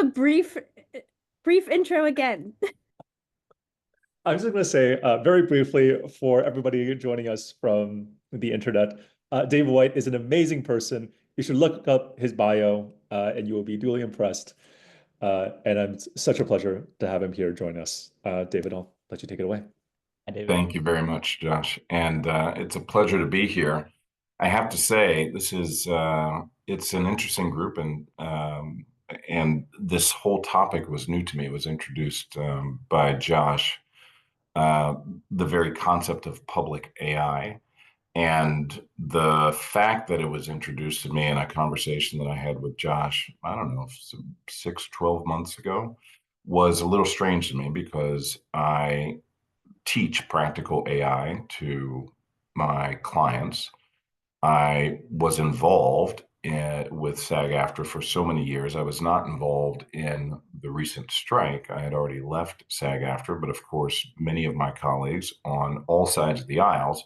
a brief intro again. I'm just going to say very briefly for everybody joining us from the internet, Dave White is an amazing person. You should look up his bio and you will be duly impressed. And it's such a pleasure to have him here join us. David, I'll let you take it away. Hi, David. Thank you very much, Josh. And it's a pleasure to be here. I have to say, this is it's an interesting group, and this whole topic was new to me. It was introduced by Josh, uh, the very concept of public AI. And the fact that it was introduced to me in a conversation that I had with Josh, I don't know, 12 months ago, was a little strange to me because I teach practical AI to my clients. I was involved with SAG-AFTRA for so many years. I was not involved in the recent strike. I had already left SAG-AFTRA, but of course, many of my colleagues on all sides of the aisles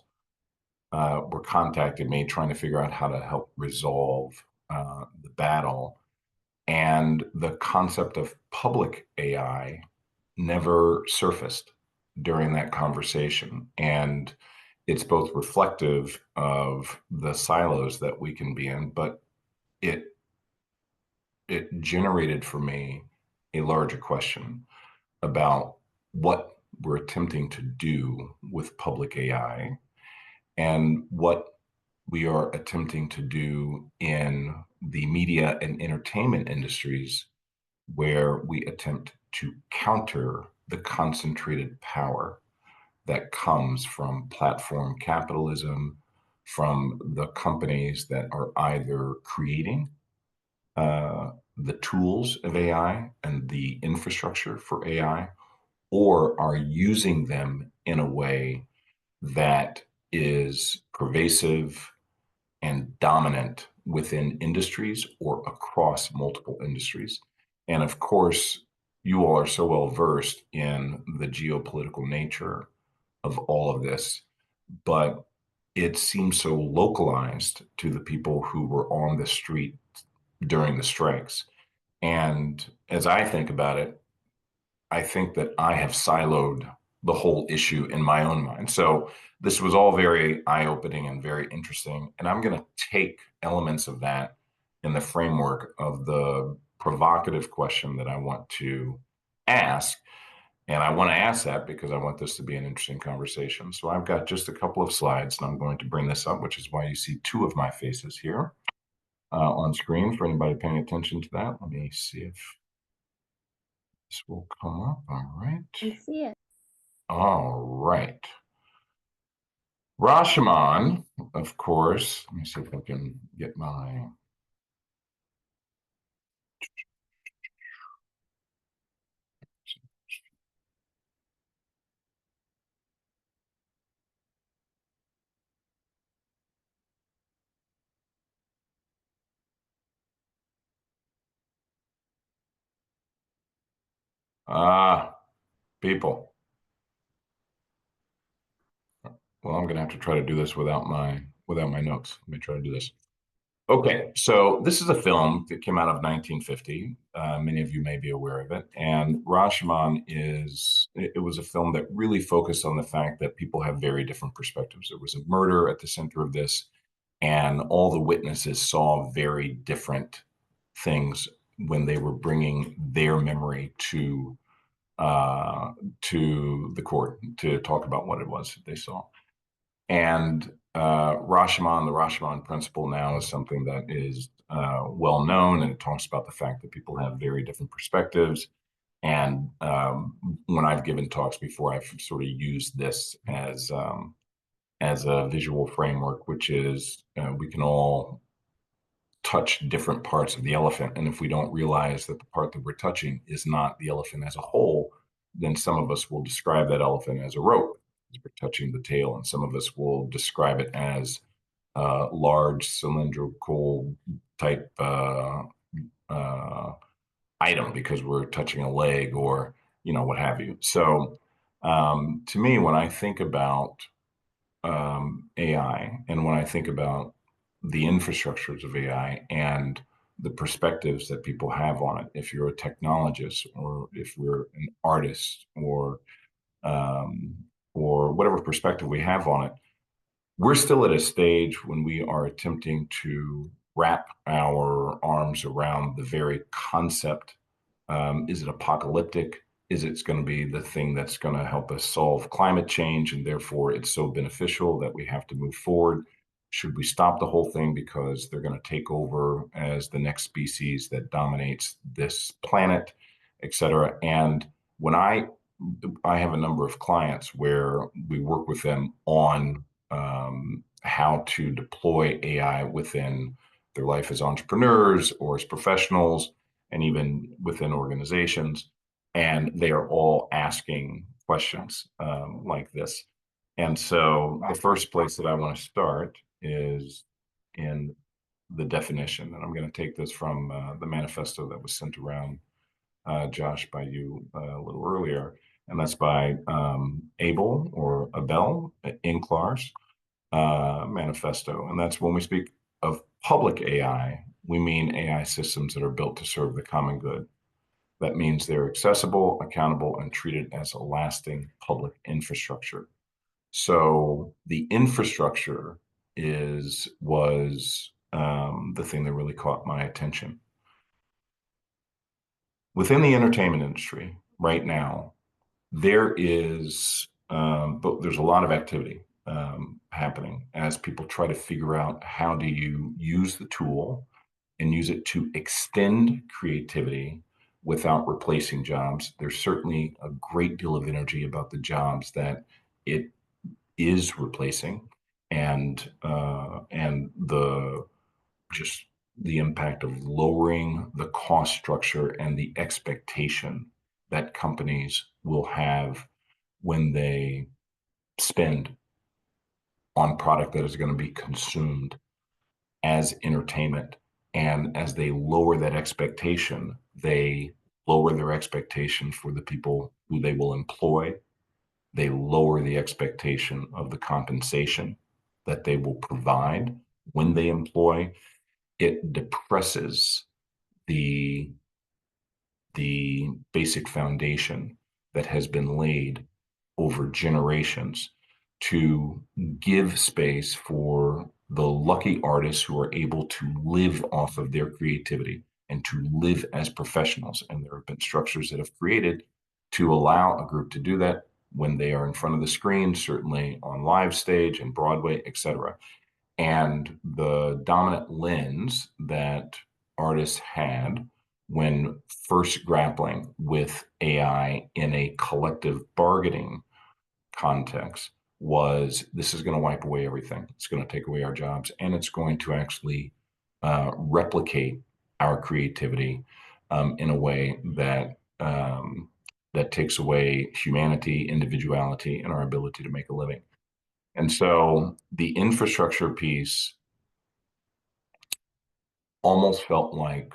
were contacting me trying to figure out how to help resolve the battle. And the concept of public AI never surfaced during that conversation. And it's both reflective of the silos that we can be in, but it it generated for me a larger question about what we're attempting to do with public AI and what we are attempting to do in the media and entertainment industries where we attempt to counter the concentrated power that comes from platform capitalism, from the companies that are either creating the tools of AI and the infrastructure for AI, or are using them in a way that is pervasive and dominant within industries or across multiple industries. And of course, you all are so well versed in the geopolitical nature of all of this, but it seems so localized to the people who were on the street during the strikes. And as I think about it, I think that I have siloed the whole issue in my own mind. So this was all very eye-opening and very interesting. And I'm going to take elements of that in the framework of the provocative question that I want to ask. And I want to ask that because I want this to be an interesting conversation. So I've got just a couple of slides and I'm going to bring this up, which is why you see two of my faces here on screen for anybody paying attention to that. Let me see if this will come up. All right. I see it. All right. Rashomon, of course. Let me see if I can get my. People. Well, I'm going to have to try to do this without my notes. Let me try to do this. Okay, so this is a film that came out of 1950. Many of you may be aware of it. And Rashomon it was a film that really focused on the fact that people have very different perspectives. There was a murder at the center of this, and all the witnesses saw very different things when they were bringing their memory to the court to talk about what it was that they saw. And Rashomon, the Rashomon principle now is something that is well known, and it talks about the fact that people have very different perspectives. And when I've given talks before, I've sort of used this as a visual framework, which is we can all touch different parts of the elephant. And if we don't realize that the part that we're touching is not the elephant as a whole, then some of us will describe that elephant as a rope as we're touching the tail. And some of us will describe it as a large cylindrical type item because we're touching a leg or, what have you. So to me, when I think about AI and when I think about the infrastructures of AI and the perspectives that people have on it. If you're a technologist, or if we're an artist, or whatever perspective we have on it, we're still at a stage when we are attempting to wrap our arms around the very concept. Is it apocalyptic? Is it going to be the thing that's going to help us solve climate change, and therefore it's so beneficial that we have to move forward? Should we stop the whole thing because they're going to take over as the next species that dominates this planet, et cetera? And when I have a number of clients where we work with them on how to deploy AI within their life as entrepreneurs or as professionals, and even within organizations. And they are all asking questions like this. And so the first place that I want to start is in the definition. And I'm going to take this from the manifesto that was sent around, Josh, by you a little earlier. And that's by Abel or Abel Inclar's manifesto. And that's when we speak of public AI, we mean AI systems that are built to serve the common good. That means they're accessible, accountable, and treated as a lasting public infrastructure. So the infrastructure was the thing that really caught my attention. Within the entertainment industry right now, there's a lot of activity happening as people try to figure out how do you use the tool and use it to extend creativity without replacing jobs. There's certainly a great deal of energy about the jobs that it is replacing, and the impact of lowering the cost structure and the expectation that companies will have when they spend on product that is going to be consumed as entertainment. And as they lower that expectation, they lower their expectation for the people who they will employ. They lower the expectation of the compensation that they will provide when they employ. It depresses the basic foundation that has been laid over generations to give space for the lucky artists who are able to live off of their creativity and to live as professionals. And there have been structures that have created to allow a group to do that when they are in front of the screen, certainly on live stage and Broadway, et cetera. And the dominant lens that artists had when first grappling with AI in a collective bargaining context was, this is going to wipe away everything. It's going to take away our jobs, and it's going to actually replicate our creativity in a way that that takes away humanity, individuality, and our ability to make a living. And so the infrastructure piece almost felt like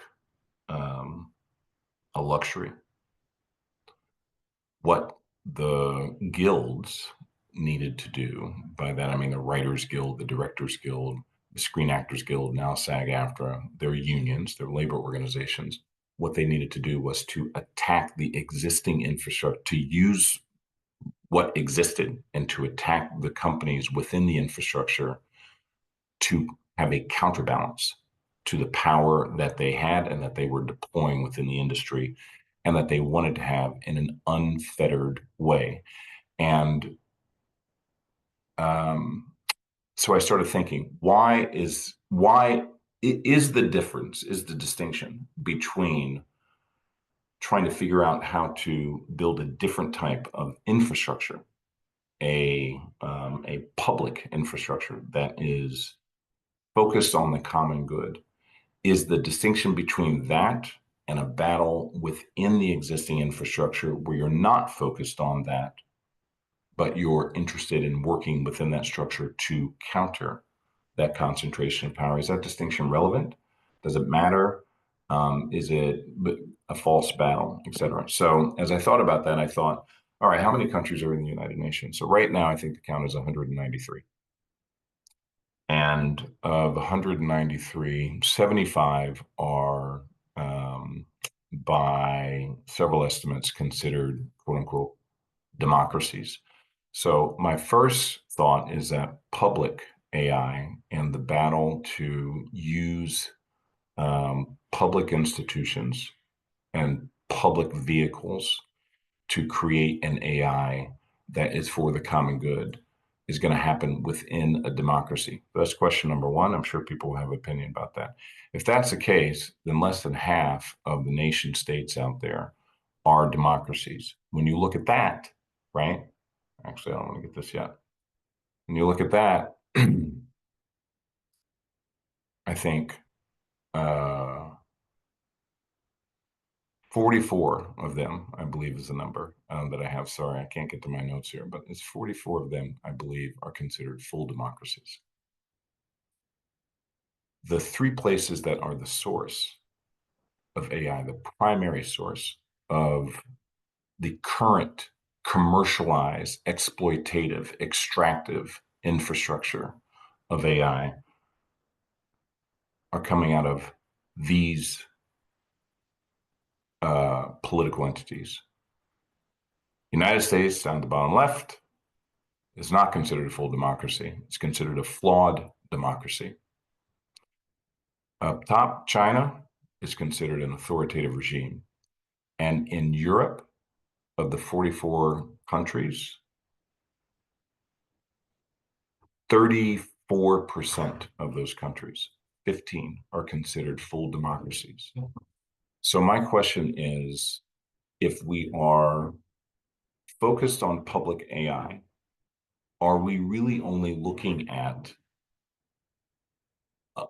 a luxury. What the guilds needed to do, by that I mean the Writers Guild, the Directors Guild, the Screen Actors Guild, now SAG-AFTRA, their unions, their labor organizations, what they needed to do was to attack the existing infrastructure, to use what existed and to attack the companies within the infrastructure to have a counterbalance to the power that they had and that they were deploying within the industry, and that they wanted to have in an unfettered way. And so I started thinking, why is the difference, is the distinction between trying to figure out how to build a different type of infrastructure, a public infrastructure that is focused on the common good, is the distinction between that and a battle within the existing infrastructure where you're not focused on that, but you're interested in working within that structure to counter that concentration of power. Is that distinction relevant? Does it matter? Is it a false battle, et cetera? So as I thought about that, I thought, all right, how many countries are in the United Nations? So right now, I think the count is 193. And of 193, 75 are, by several estimates, considered quote unquote democracies. So my first thought is that public AI and the battle to use public institutions and public vehicles to create an AI that is for the common good is going to happen within a democracy. That's question number one. I'm sure people will have an opinion about that. If that's the case, then less than half of the nation states out there are democracies. When you look at that, right? Actually, I don't want to get this yet. When you look at that, I think 44 of them, I believe, is the number that I have. Sorry, I can't get to my notes here, but it's 44 of them, I believe, are considered full democracies. The three places that are the source of AI, the primary source of the current commercialized, exploitative, extractive infrastructure of AI are coming out of these political entities. United States, down at the bottom left, is not considered a full democracy. It's considered a flawed democracy. Up top, China is considered an authoritative regime. And in Europe, of the 44 countries, 34% of those countries, 15, are considered full democracies. So my question is, if we are focused on public AI, are we really only looking at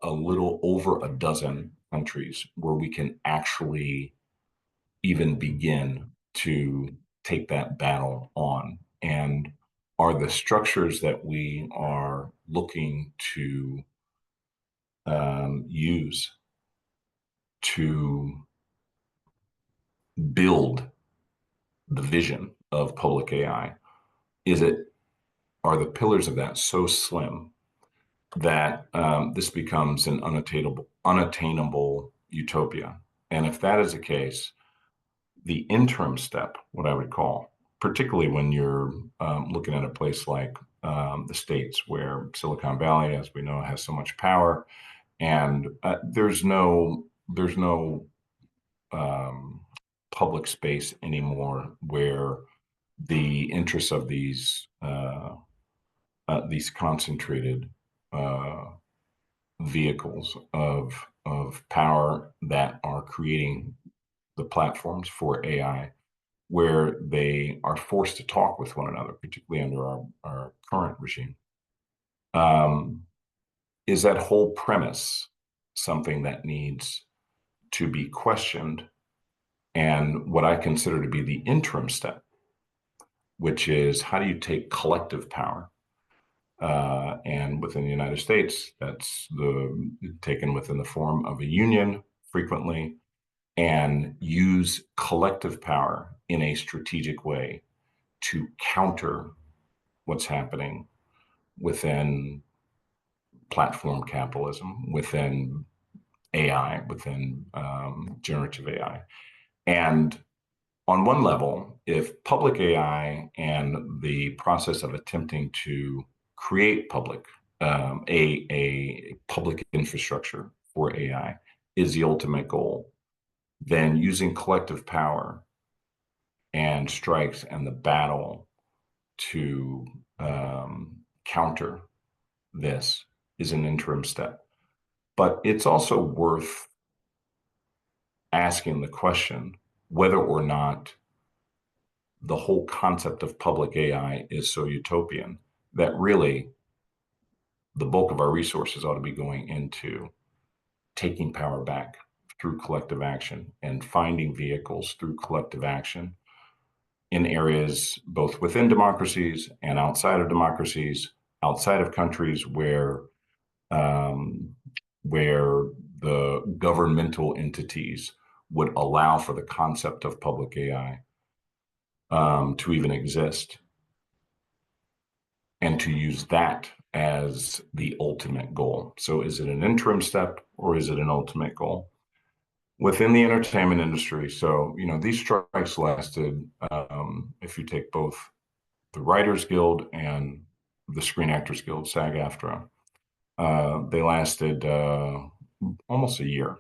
a little over a dozen countries where we can actually even begin to take that battle on? And are the structures that we are looking to use to build the vision of public AI, are the pillars of that so slim that this becomes an unattainable utopia? And if that is the case, the interim step, what I would call, particularly when you're looking at a place like the States, where Silicon Valley, as we know, has so much power, and there's no public space anymore where the interests of these concentrated vehicles of power that are creating the platforms for AI, where they are forced to talk with one another, particularly under our current regime. Is that whole premise something that needs to be questioned? And what I consider to be the interim step, which is, how do you take collective power? And within the United States, that's taken within the form of a union frequently, and use collective power in a strategic way to counter what's happening within platform capitalism, within AI, within generative AI. And on one level, if public AI and the process of attempting to create a public infrastructure for AI is the ultimate goal, then using collective power and strikes and the battle to counter this is an interim step. But it's also worth asking the question whether or not the whole concept of public AI is so utopian that really the bulk of our resources ought to be going into taking power back through collective action and finding vehicles through collective action in areas both within democracies and outside of democracies, outside of countries where the governmental entities would allow for the concept of public AI to even exist, and to use that as the ultimate goal. So is it an interim step or is it an ultimate goal? Within the entertainment industry, so, these strikes lasted, if you take both the Writers Guild and the Screen Actors Guild, SAG-AFTRA, they lasted almost a year,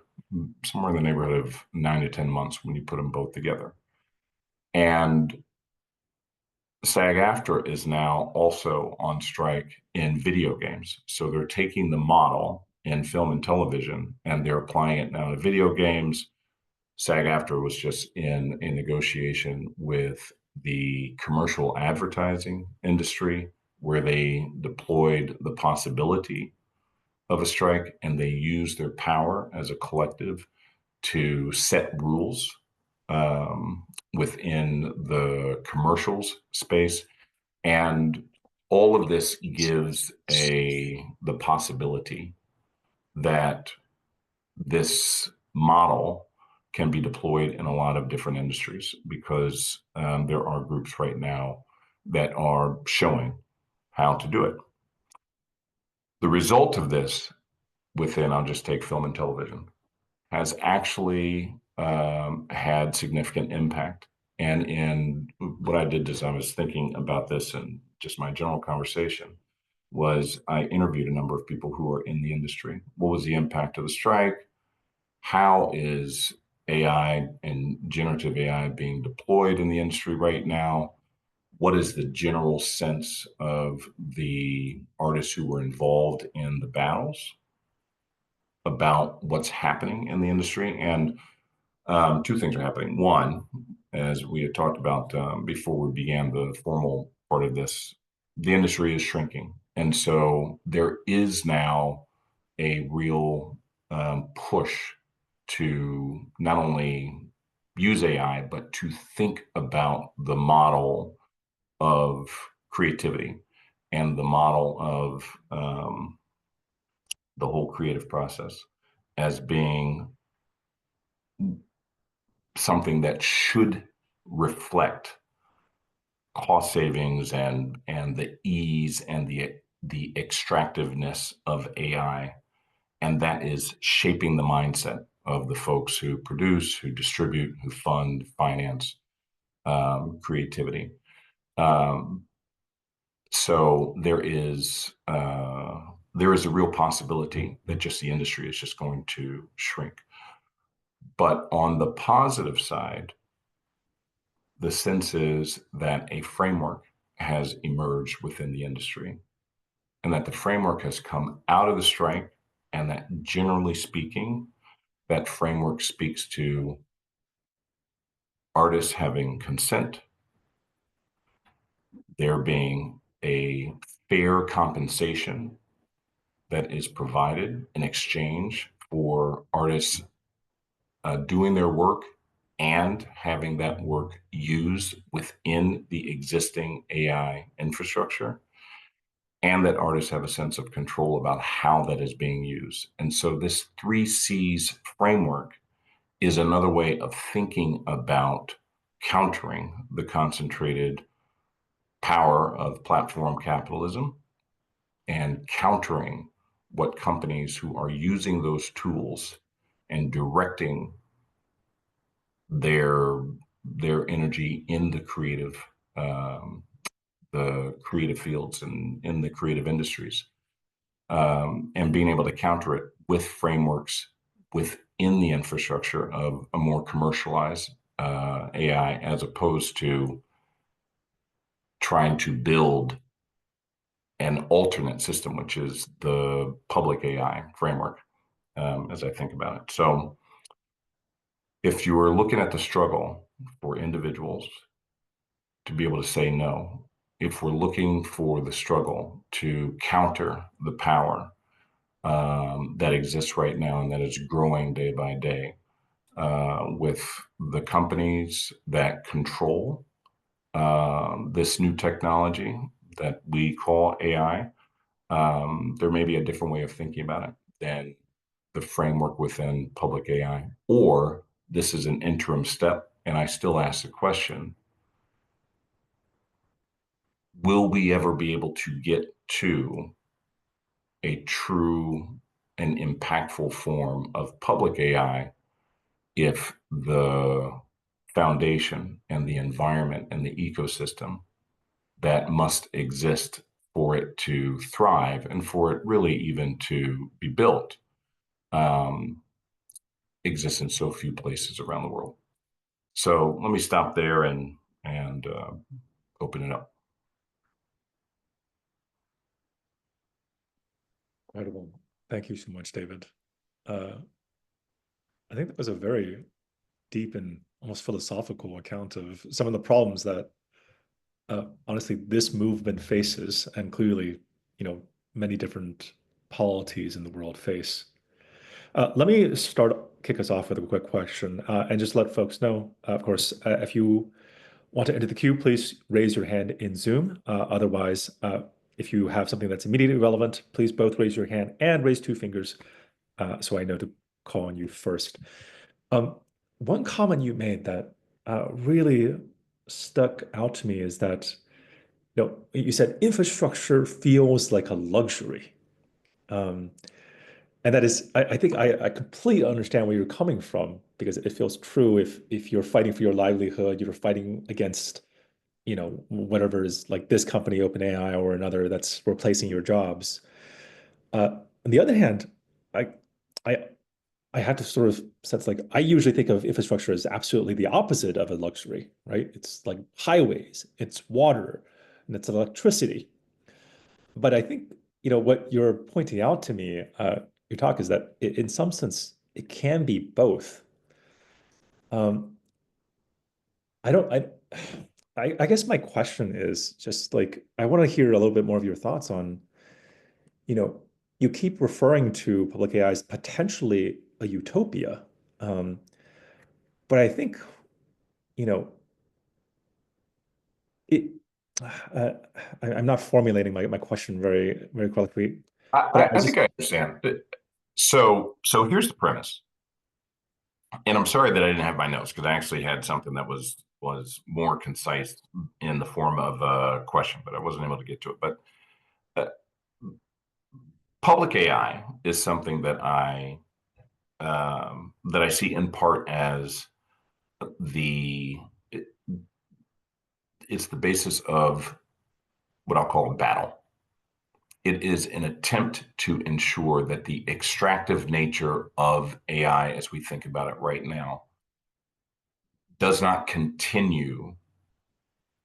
somewhere in the neighborhood of 9 to 10 months when you put them both together. And SAG-AFTRA is now also on strike in video games. So they're taking the model in film and television and they're applying it now to video games. SAG-AFTRA was just in a negotiation with the commercial advertising industry where they deployed the possibility of a strike and they used their power as a collective to set rules within the commercials space. And all of this gives the possibility that this model can be deployed in a lot of different industries because there are groups right now that are showing how to do it. The result of this within, I'll just take film and television, has actually had significant impact. And in what I did is I was thinking about this and just my general conversation was I interviewed a number of people who are in the industry. What was the impact of the strike? How is AI and generative AI being deployed in the industry right now? What is the general sense of the artists who were involved in the battles about what's happening in the industry? And two things are happening. One, as we had talked about before we began the formal part of this, the industry is shrinking. And so there is now a real push to not only use AI, but to think about the model of creativity and the model of the whole creative process as being something that should reflect cost savings and the ease and the extractiveness of AI. And that is shaping the mindset of the folks who produce, who distribute, who fund, finance creativity. So there is a real possibility that just the industry is just going to shrink. But on the positive side, the sense is that a framework has emerged within the industry and that the framework has come out of the strike, and that generally speaking, that framework speaks to artists having consent, there being a fair compensation that is provided in exchange for artists doing their work and having that work used within the existing AI infrastructure, and that artists have a sense of control about how that is being used. And so this 3Cs framework is another way of thinking about countering the concentrated power of platform capitalism and countering what companies who are using those tools and directing their energy in the creative fields and in the creative industries, and being able to counter it with frameworks within the infrastructure of a more commercialized AI, as opposed to trying to build an alternate system, which is the public AI framework, as I think about it. So if you are looking at the struggle for individuals to be able to say no, if we're looking for the struggle to counter the power that exists right now and that is growing day by day with the companies that control this new technology that we call AI, there may be a different way of thinking about it than the framework within public AI, or this is an interim step. And I still ask the question, will we ever be able to get to a true and impactful form of public AI if the foundation and the environment and the ecosystem that must exist for it to thrive and for it really even to be built um, exists in so few places around the world. So let me stop there and open it up. Incredible. Thank you so much, David. I think that was a very deep and almost philosophical account of some of the problems that honestly this movement faces, and clearly, many different polities in the world face. Let me kick us off with a quick question, and just let folks know, of course, if you want to enter the queue, please raise your hand in Zoom. Otherwise, if you have something that's immediately relevant, please both raise your hand and raise two fingers so I know to call on you first. One comment you made that really stuck out to me is that you said infrastructure feels like a luxury. And that is, I think I completely understand where you're coming from, because it feels true if you're fighting for your livelihood, you're fighting against, whatever is like this company, OpenAI, or another that's replacing your jobs. On the other hand, I I I had to sort of sense, like, I usually think of infrastructure as absolutely the opposite of a luxury, right? It's like highways, it's water, and it's electricity. But I think, what you're pointing out to me, your talk, is that in some sense, it can be both. Um, I don't, I guess my question is just like, I want to hear a little bit more of your thoughts on, you know, you keep referring to public AI as potentially a utopia. Um, but I think, you know, it, uh, I'm not formulating my question very, very correctly, but I I just, think I understand. So here's the premise, and I'm sorry that I didn't have my notes because I actually had something that was more concise in the form of a question, but I wasn't able to get to it. But uh, public AI is something that I see in part as the it, it's the basis of what I'll call a battle. It is an attempt to ensure that the extractive nature of AI, as we think about it right now, does not continue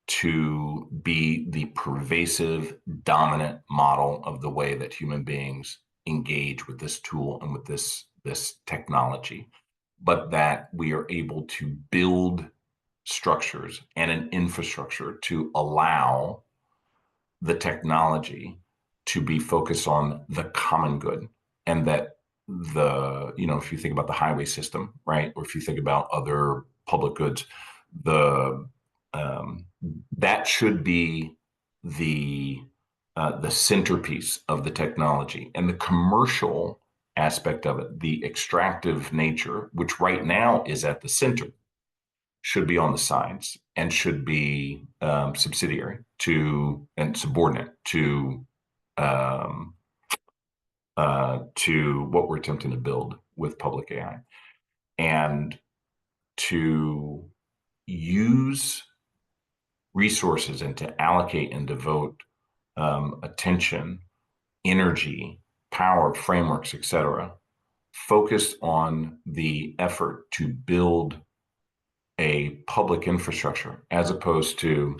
to be the pervasive, dominant model of the way that human beings engage with this tool and with this technology, but that we are able to build structures and an infrastructure to allow the technology to be focused on the common good, and that if you think about the highway system, right, or if you think about other public goods, the um, that should be the the centerpiece of the technology, and the commercial aspect of it, the extractive nature, which right now is at the center, should be on the sides and should be subsidiary to and subordinate um, to what we're attempting to build with public AI, and to use resources and to allocate and devote attention, energy, power, frameworks, etc., focused on the effort to build a public infrastructure as opposed to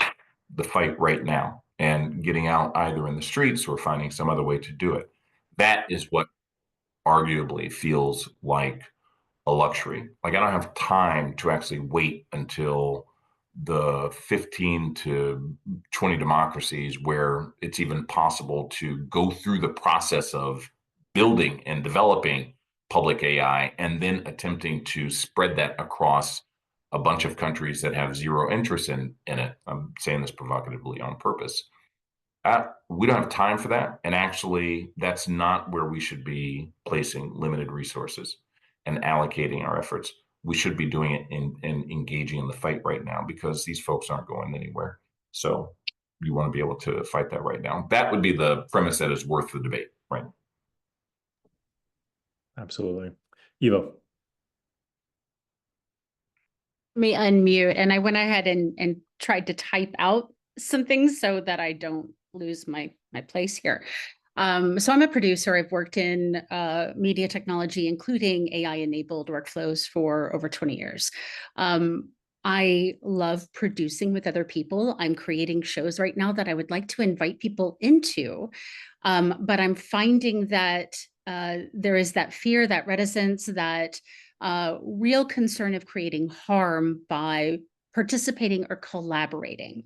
the fight right now and getting out either in the streets or finding some other way to do it. That is what arguably feels like a luxury. Like, I don't have time to actually wait until the 15 to 20 democracies where it's even possible to go through the process of building and developing public AI and then attempting to spread that across a bunch of countries that have zero interest in it. I'm saying this provocatively on purpose. We don't have time for that. And actually, that's not where we should be placing limited resources and allocating our efforts. We should be doing it in engaging in the fight right now, because these folks aren't going anywhere. So you want to be able to fight that right now. That would be the premise that is worth the debate, right? Absolutely. Evo. Me unmute, and I went ahead and tried to type out some things so that I don't lose my place here. So I'm a producer. I've worked in media technology, including AI-enabled workflows for over 20 years. I love producing with other people. I'm creating shows right now that I would like to invite people into, but I'm finding that there is that fear, that reticence, that real concern of creating harm by participating or collaborating.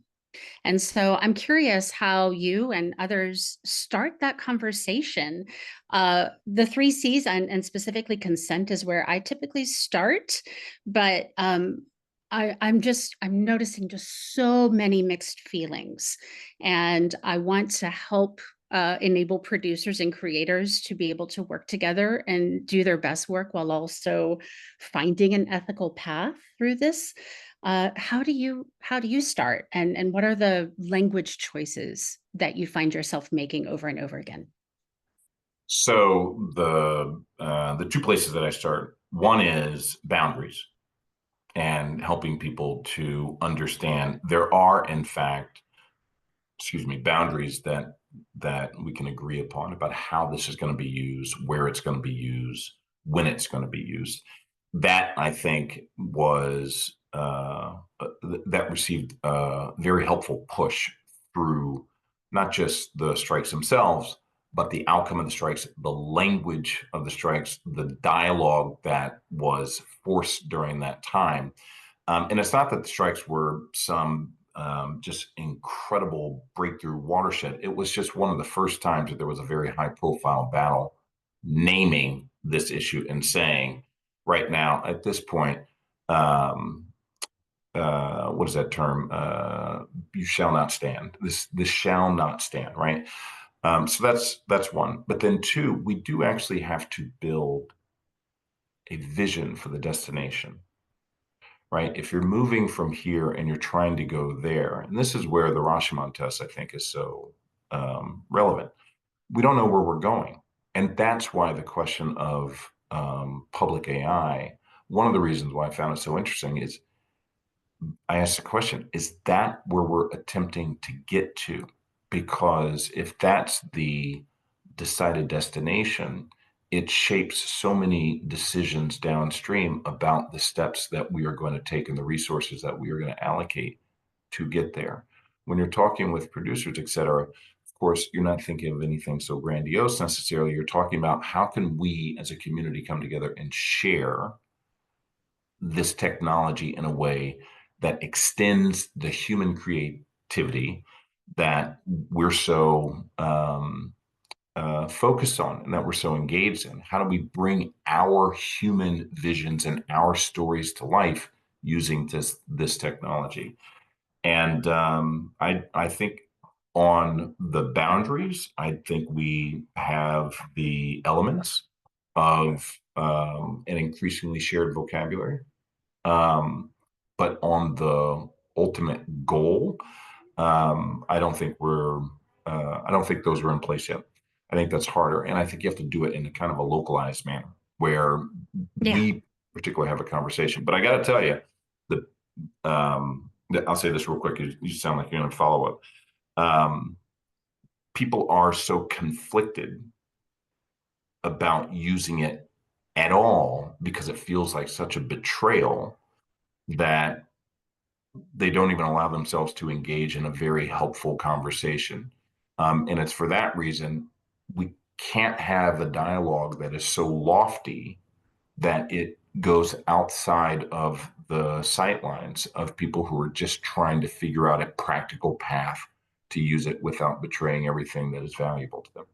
And so I'm curious how you and others start that conversation. The 3 C's and specifically consent is where I typically start, but I'm noticing just so many mixed feelings, and I want to help enable producers and creators to be able to work together and do their best work while also finding an ethical path through this. How do you start, and what are the language choices that you find yourself making over and over again? So the two places that I start, one is boundaries and helping people to understand there are, in fact, boundaries that we can agree upon about how this is going to be used, where it's going to be used, when it's going to be used. That, I think, was that received a very helpful push through not just the strikes themselves, but the outcome of the strikes, the language of the strikes, the dialogue that was forced during that time. And it's not that the strikes were some just incredible breakthrough watershed. It was just one of the first times that there was a very high profile battle naming this issue and saying, right now, at this point, what is that term? You shall not stand. This shall not stand, right? So that's one. But then two, we do actually have to build a vision for the destination, right? If you're moving from here and you're trying to go there, and this is where the Rashomon test, I think, is so relevant. We don't know where we're going. And that's why the question of public AI, one of the reasons why I found it so interesting is I asked the question, is that where we're attempting to get to? Because if that's the decided destination, it shapes so many decisions downstream about the steps that we are going to take and the resources that we are going to allocate to get there. When you're talking with producers, et cetera, of course, you're not thinking of anything so grandiose necessarily. You're talking about how can we as a community come together and share this technology in a way that extends the human creativity that we're so focused on and that we're so engaged in. How do we bring our human visions and our stories to life using this technology? And I think on the boundaries, I think we have the elements of an increasingly shared vocabulary. But on the ultimate goal, I don't think I don't think those are in place yet. I think that's harder. And I think you have to do it in a kind of a localized manner where we particularly have a conversation. But I got to tell you, I'll say this real quick. You sound like you're going to follow up. People are so conflicted about using it at all because it feels like such a betrayal that they don't even allow themselves to engage in a very helpful conversation. And it's for that reason we can't have a dialogue that is so lofty that it goes outside of the sightlines of people who are just trying to figure out a practical path to use it without betraying everything that is valuable to them.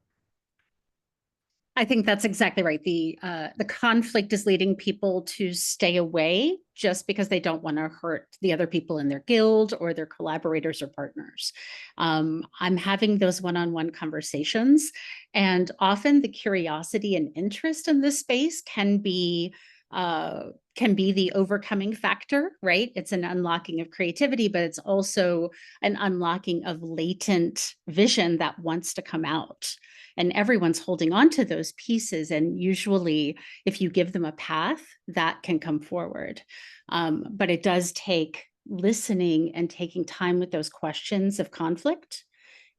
I think that's exactly right. The conflict is leading people to stay away just because they don't want to hurt the other people in their guild or their collaborators or partners. I'm having those one-on-one conversations, and often the curiosity and interest in this space can be can be the overcoming factor, right? It's an unlocking of creativity, but it's also an unlocking of latent vision that wants to come out. And everyone's holding on to those pieces. And usually, if you give them a path, that can come forward. But it does take listening and taking time with those questions of conflict,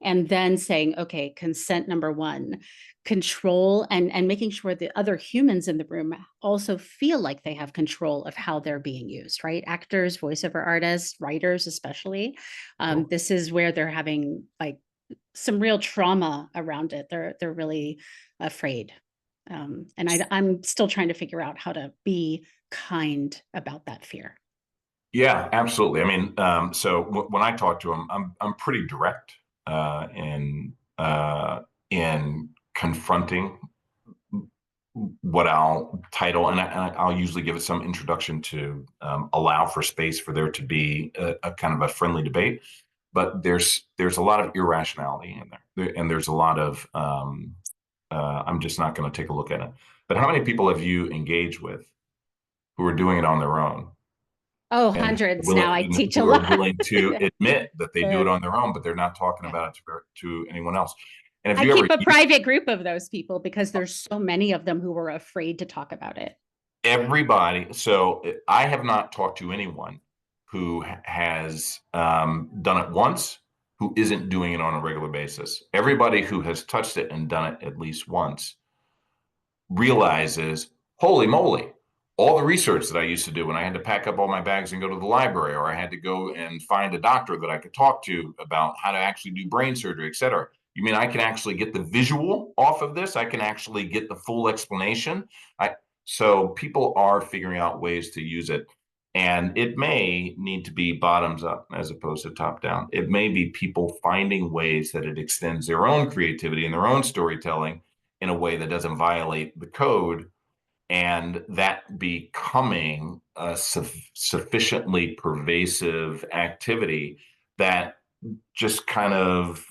and then saying, okay, consent number one, control, and making sure the other humans in the room also feel like they have control of how they're being used, right? Actors, voiceover artists, writers, especially. This is where they're having like some real trauma around it. They're really afraid. And I'm still trying to figure out how to be kind about that fear. Yeah, absolutely. I mean, so when I talk to them, I'm pretty direct in confronting what I'll title, and I'll usually give it some introduction to allow for space for there to be a kind of a friendly debate. But there's a lot of irrationality in there, and there's a lot of I'm just not going to take a look at it. But how many people have you engaged with who are doing it on their own? Oh, hundreds now. I teach a lot. lot. Willing to admit that they do it on their own, but they're not talking about it to anyone else. And if I keep a private group of those people because there's so many of them who were afraid to talk about it. Everybody. So I have not talked to anyone who has done it once who isn't doing it on a regular basis. Everybody who has touched it and done it at least once realizes, holy moly, all the research that I used to do when I had to pack up all my bags and go to the library, or I had to go and find a doctor that I could talk to about how to actually do brain surgery, et cetera. You mean I can actually get the visual off of this? I can actually get the full explanation. So people are figuring out ways to use it. And it may need to be bottoms up as opposed to top down. It may be people finding ways that it extends their own creativity and their own storytelling in a way that doesn't violate the code, and that becoming a sufficiently pervasive activity that just kind of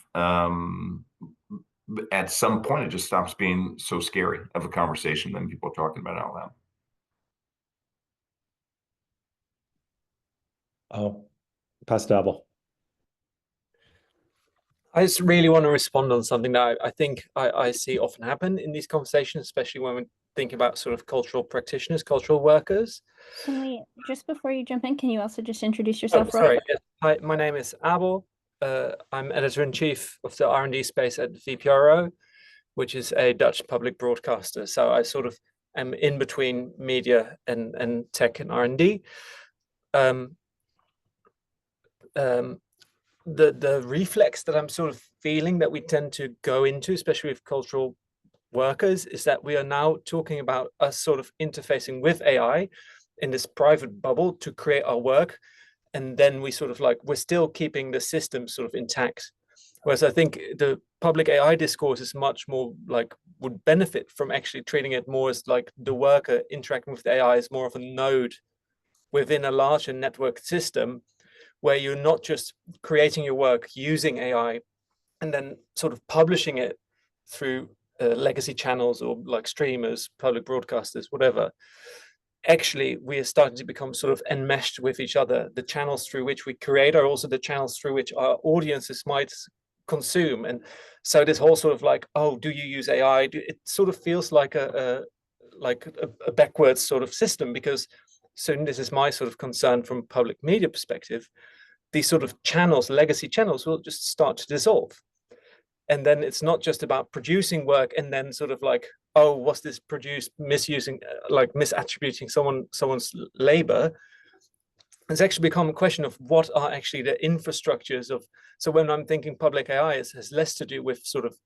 at some point it just stops being so scary of a conversation than people are talking about out loud. Oh, Pastor Abel. I just really want to respond on something that I think I see often happen in these conversations, especially when we're thinking about sort of cultural practitioners, cultural workers. Can we, just before you jump in, can you also just introduce yourself? Sorry. Yes. Hi, my name is Abel. I'm editor-in-chief of the R&D space at VPRO, which is a Dutch public broadcaster. So I sort of am in between media and tech and R&D. The reflex that I'm sort of feeling that we tend to go into, especially with cultural workers, is that we are now talking about us sort of interfacing with AI in this private bubble to create our work. And then we sort of like, we're still keeping the system sort of intact. Whereas I think the public AI discourse is much more like, would benefit from actually treating it more as like the worker interacting with the AI as more of a node within a larger network system, where you're not just creating your work using AI and then sort of publishing it through legacy channels or like streamers, public broadcasters, whatever. Actually, we are starting to become sort of enmeshed with each other. The channels through which we create are also the channels through which our audiences might consume. And so this whole sort of like, oh, do you use AI? It sort of feels like a backwards sort of system, because so this is my sort of concern from a public media perspective. These sort of channels, legacy channels, will just start to dissolve. And then it's not just about producing work and then sort of like, oh, was this produced misusing, like misattributing someone's labor? It's actually become a question of what are actually the infrastructures of. So when I'm thinking public AI, it has less to do with sort of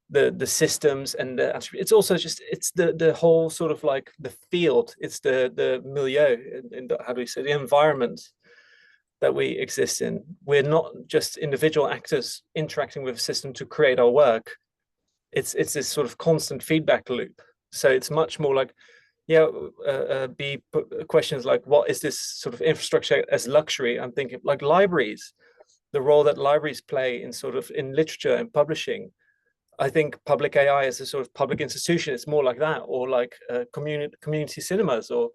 the systems and the attributes. It's also just, it's the whole sort of like the field. It's the milieu, and how do we say, the environment that we exist in. We're not just individual actors interacting with a system to create our work. It's this sort of constant feedback loop. So it's much more like, questions like, what is this sort of infrastructure as luxury? I'm thinking like libraries, the role that libraries play in sort of in literature and publishing. I think public AI as a sort of public institution, it's more like that, or like community cinemas, or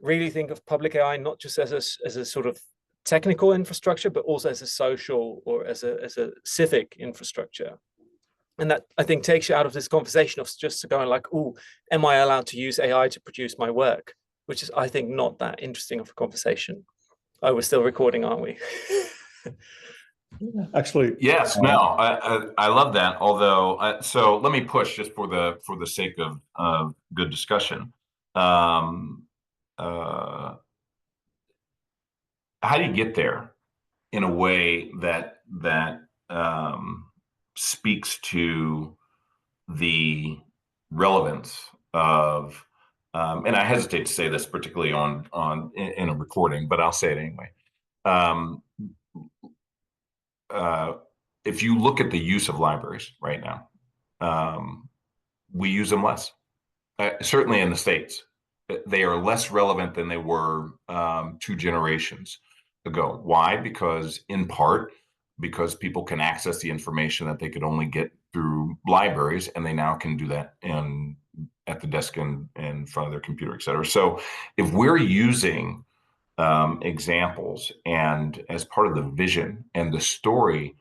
really think of public AI not just as a sort of technical infrastructure, but also as a social or as a civic infrastructure. And that, I think, takes you out of this conversation of just going like, oh, am I allowed to use AI to produce my work? Which is, I think, not that interesting of a conversation. Oh, we're still recording, aren't we? Actually, Yes, no, I love that. Although, so let me push just for the sake of good discussion. Um, uh, how do you get there in a way that speaks to the relevance of, and I hesitate to say this particularly in a recording, but I'll say it anyway. Um, if you look at the use of libraries right now, we use them less. Certainly in the States, they are less relevant than they were 2 generations ago. Why? Because in part, because people can access the information that they could only get through libraries, and they now can do that at the desk in front of their computer, et cetera. So if we're using examples and as part of the vision and the story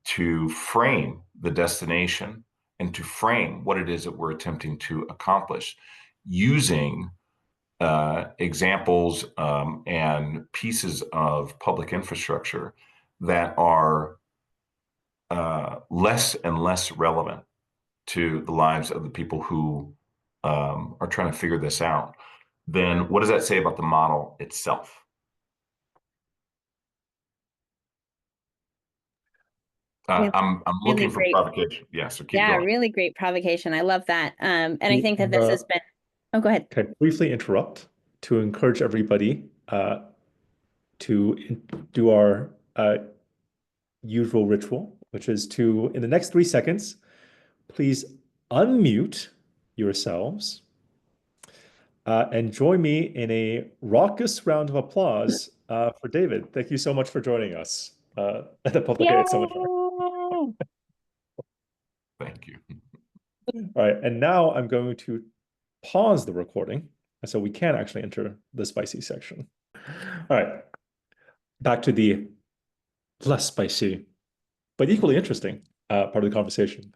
to frame the destination and to frame what it is that we're attempting to accomplish using examples and pieces of public infrastructure that are less and less relevant to the lives of the people who are trying to figure this out, then what does that say about the model itself? I'm looking really for great. provocation. Yeah, so keep Yeah, going. really great provocation. I love that. And I think that this has been, oh, go ahead. can I briefly interrupt to encourage everybody to do our usual ritual, which is to, in the next 3 seconds, please unmute yourselves and join me in a raucous round of applause for David. Thank you so much for joining us at the Public AI Seminar. Thank you. All right, and now I'm going to pause the recording so we can actually enter the spicy section. All right, back to the less spicy, but equally interesting part of the conversation.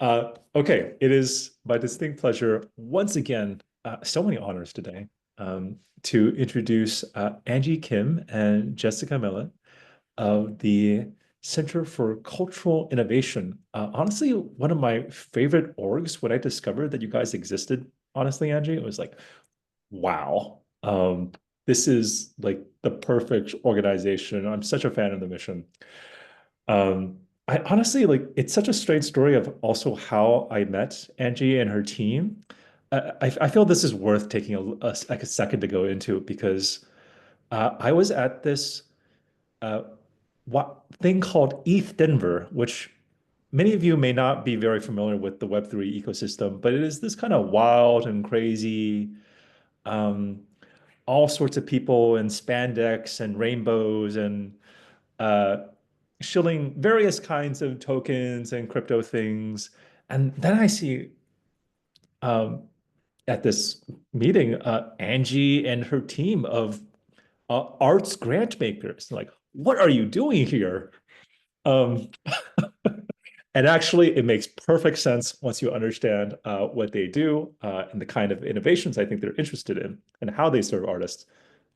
Okay, it is my distinct pleasure once again, so many honors today, to introduce Angie Kim and Jessica Mele of the Center for Cultural Innovation. Honestly, one of my favorite orgs when I discovered that you guys existed, honestly, Angie, it was like, wow, this is like the perfect organization. I'm such a fan of the mission. I honestly like it's such a strange story of also how I met Angie and her team. I feel this is worth taking like a second to go into because I was at this what thing called ETH Denver, which many of you may not be very familiar with the Web3 ecosystem, but it is this kind of wild and crazy, um, all sorts of people in spandex and rainbows and uh, shilling various kinds of tokens and crypto things. And then I see um, at this meeting, Angie and her team of arts grant makers. Like, what are you doing here? Um, and actually, it makes perfect sense once you understand what they do and the kind of innovations I think they're interested in and how they serve artists,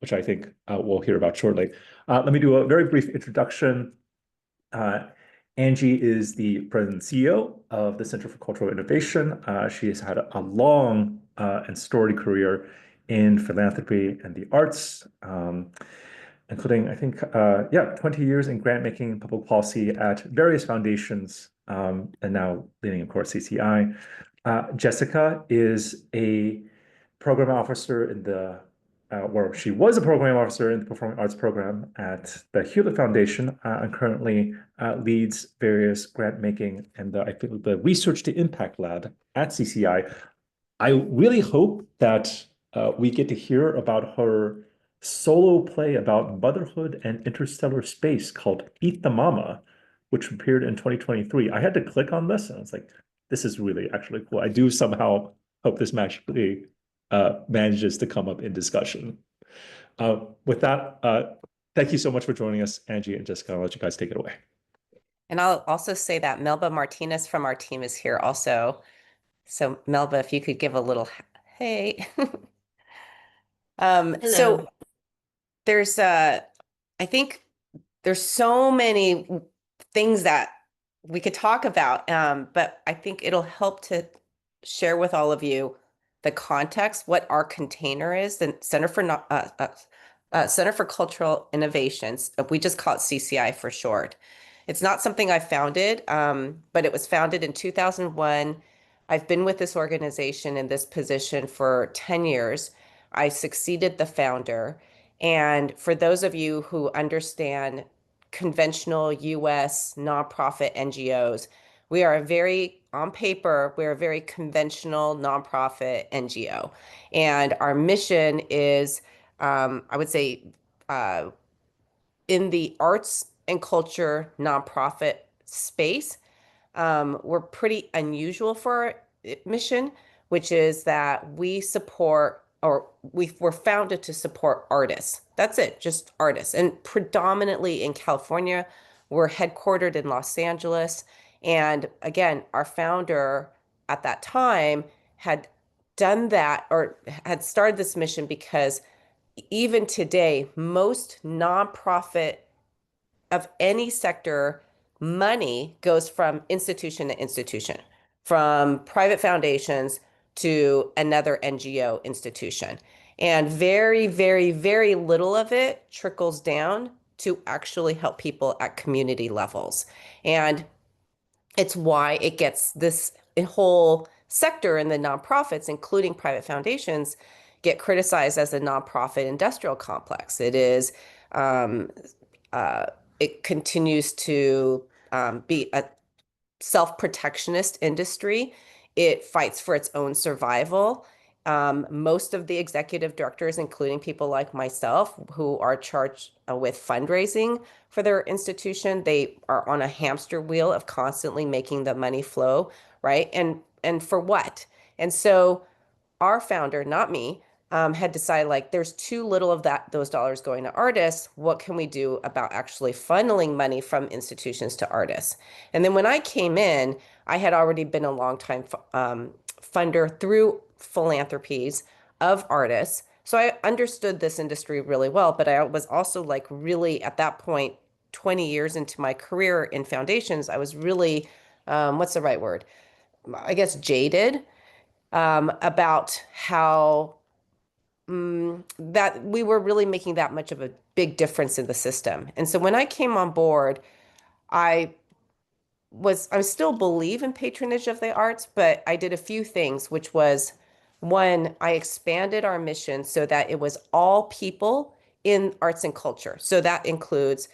which I think we'll hear about shortly. Let me do a very brief introduction. Angie is the president and CEO of the Center for Cultural Innovation. She has had a long and storied career in philanthropy and the arts, including, I think, 20 years in grant making and public policy at various foundations, and now leading, of course, CCI. Jessica is a program officer in the where she was a program officer in the Performing Arts program at the Hewlett Foundation and currently leads various grant making and I think the Research to Impact Lab at CCI. I really hope that we get to hear about her solo play about motherhood and interstellar space called Eat the Mama, which appeared in 2023. I had to click on this and I was like, this is really actually cool. I do somehow hope this magically manages to come up in discussion. With that, thank you so much for joining us, Angie and Jessica. I'll let you guys take it away. And I'll also say that Melba Martinez from our team is here also. So Melba, if you could give a little hey. So there's I think there's so many things that we could talk about, but I think it'll help to share with all of you the context, what our container is, the Center for Cultural Innovations. We just call it CCI for short. It's not something I founded, but it was founded in 2001. I've been with this organization in this position for 10 years. I succeeded the founder. And for those of you who understand conventional US nonprofit NGOs, we are on paper, we're a very conventional nonprofit NGO. And our mission is, I would say, in the arts and culture nonprofit space, we're pretty unusual for our mission, which is that we support, or we were founded to support artists. That's it, just artists. And predominantly in California, we're headquartered in Los Angeles. And again, our founder at that time had done that or had started this mission because even today, most nonprofit of any sector money goes from institution to institution, from private foundations to another NGO institution. And very, very, very little of it trickles down to actually help people at community levels. And it's why it gets this whole sector in the nonprofits, including private foundations, get criticized as a nonprofit industrial complex. It is, it continues to be a self-protectionist industry. It fights for its own survival. Most of the executive directors, including people like myself, who are charged with fundraising for their institution, they are on a hamster wheel of constantly making the money flow, right? And for what? And so our founder, not me, had decided like there's too little of those dollars going to artists. What can we do about actually funneling money from institutions to artists? And then when I came in, I had already been a longtime funder through philanthropies of artists. So I understood this industry really well, but I was also like really at that point, 20 years into my career in foundations, I was really, what's the right word? I guess jaded about how that we were really making that much of a big difference in the system. And so when I came on board, I still believe in patronage of the arts, but I did a few things, which was one, I expanded our mission so that it was all people in arts and culture. So that includes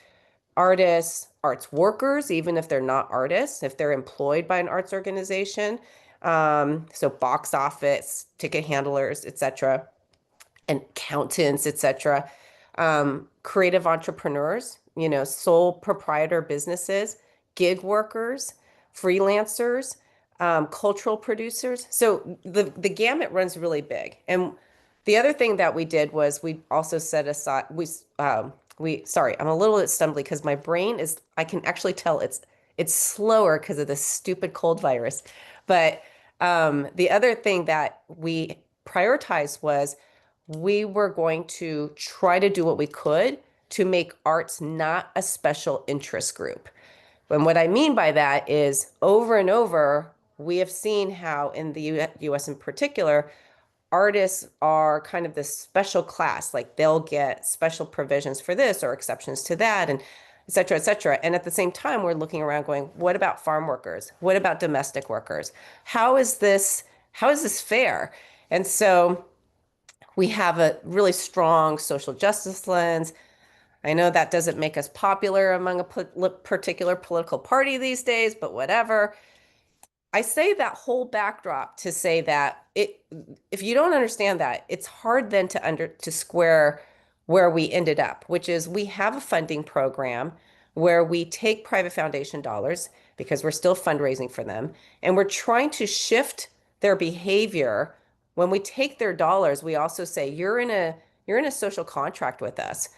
artists, arts workers, even if they're not artists, if they're employed by an arts organization. So box office, ticket handlers, etc., and accountants, etc., creative entrepreneurs, sole proprietor businesses, gig workers, freelancers, cultural producers. So the gamut runs really big. And the other thing that we did was we also set aside, sorry, I'm a little bit stumbly because my brain is, I can actually tell it's slower because of this stupid cold virus. But the other thing that we prioritized was we were going to try to do what we could to make arts not a special interest group. And what I mean by that is over and over, we have seen how in the US in particular, artists are kind of this special class, like they'll get special provisions for this or exceptions to that, and et cetera, et cetera. And at the same time, we're looking around going, what about farm workers? What about domestic workers? How is this fair? And so we have a really strong social justice lens. I know that doesn't make us popular among a particular political party these days, but whatever. I say that whole backdrop to say that if you don't understand that, it's hard then to square where we ended up, which is we have a funding program. where we take private foundation dollars because we're still fundraising for them, and we're trying to shift their behavior. When we take their dollars, we also say, you're in a social contract with us.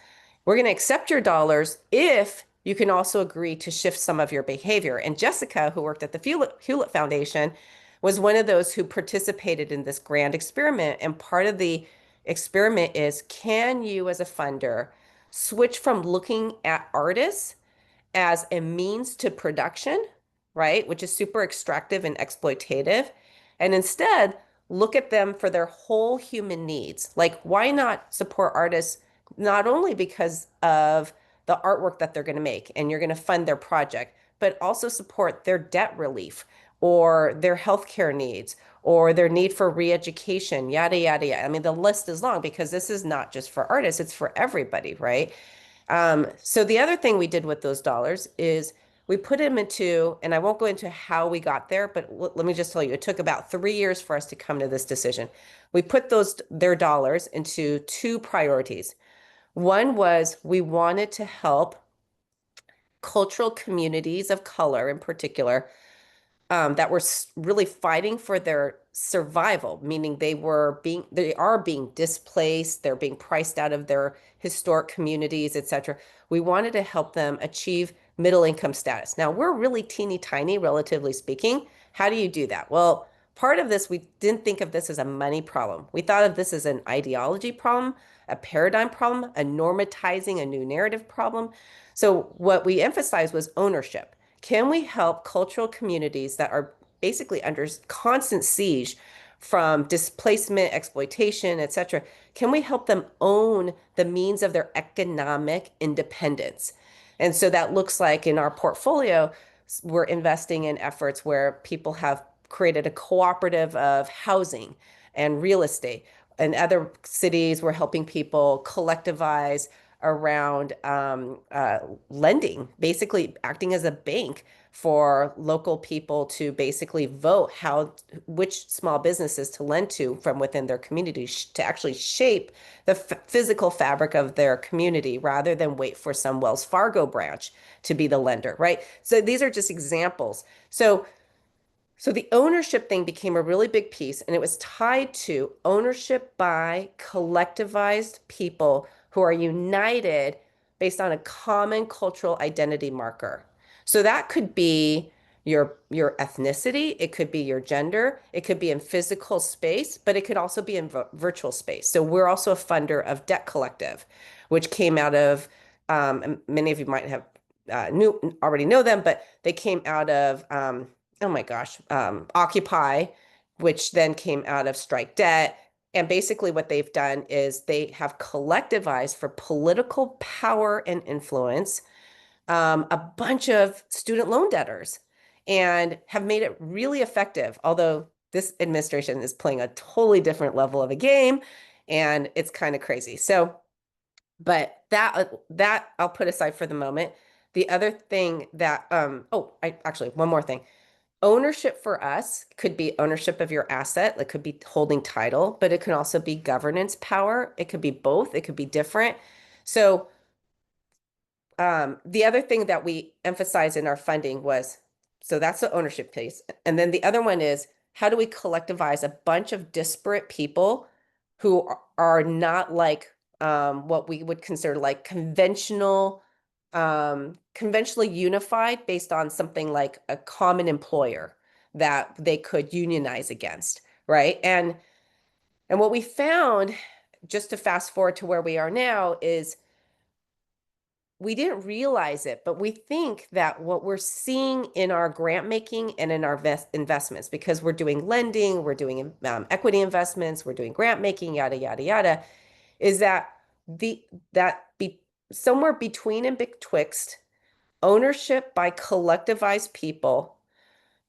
We're going to accept your dollars if you can also agree to shift some of your behavior. And Jessica, who worked at the Hewlett Foundation, was one of those who participated in this grand experiment. And part of the experiment is, can you as a funder switch from looking at artists as a means to production, right, which is super extractive and exploitative, and instead look at them for their whole human needs? Like, why not support artists not only because of the artwork that they're going to make and you're going to fund their project, but also support their debt relief or their healthcare needs or their need for re-education, yada, yada, yada. I mean, the list is long because this is not just for artists, it's for everybody, right? So the other thing we did with those dollars is we put them into, and I won't go into how we got there, but let me just tell you, it took about 3 years for us to come to this decision. We put their dollars into two priorities. One was we wanted to help cultural communities of color in particular, that were really fighting for their survival, meaning they are being displaced, they're being priced out of their historic communities, etc. We wanted to help them achieve middle income status. Now, we're really teeny tiny, relatively speaking. How do you do that? Well, part of this, we didn't think of this as a money problem. We thought of this as an ideology problem, a paradigm problem, a normatizing a new narrative problem. So what we emphasized was ownership. Can we help cultural communities that are basically under constant siege from displacement, exploitation, etc.? Can we help them own the means of their economic independence? And so that looks like in our portfolio, we're investing in efforts where people have created a cooperative of housing and real estate. In other cities, we're helping people collectivize around lending, basically acting as a bank for local people to basically vote which small businesses to lend to from within their community, to actually shape the physical fabric of their community rather than wait for some Wells Fargo branch to be the lender, right? So these are just examples. So the ownership thing became a really big piece, and it was tied to ownership by collectivized people who are united based on a common cultural identity marker. So that could be your ethnicity, it could be your gender, it could be in physical space, but it could also be in virtual space. So we're also a funder of Debt Collective, which came out of, many of you might have already know them, but they came out of oh my gosh, Occupy, which then came out of Strike Debt. And basically what they've done is they have collectivized for political power and influence a bunch of student loan debtors and have made it really effective. Although this administration is playing a totally different level of a game, and it's kind of crazy. So, but that I'll put aside for the moment. The other thing that, one more thing. Ownership for us could be ownership of your asset. It could be holding title, but it can also be governance power. It could be both. It could be different. So the other thing that we emphasize in our funding was, so that's the ownership piece. And then the other one is, how do we collectivize a bunch of disparate people who are not like what we would consider like conventionally unified based on something like a common employer that they could unionize against, right? And what we found, just to fast forward to where we are now, is we didn't realize it, but we think that what we're seeing in our grant making and in our investments, because we're doing lending, we're doing equity investments, we're doing grant making, yada, yada, yada, is that somewhere between and betwixt ownership by collectivized people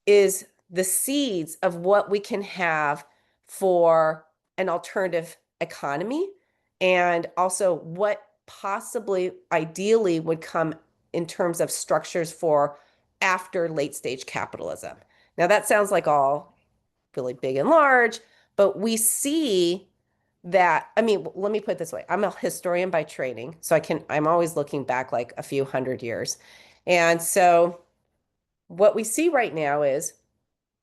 is the seeds of what we can have for an alternative economy, and also what possibly ideally would come in terms of structures for after late stage capitalism. Now that sounds like all really big and large, but we see that, I mean, let me put it this way. I'm a historian by training, so I'm always looking back like a few hundred years. And so what we see right now is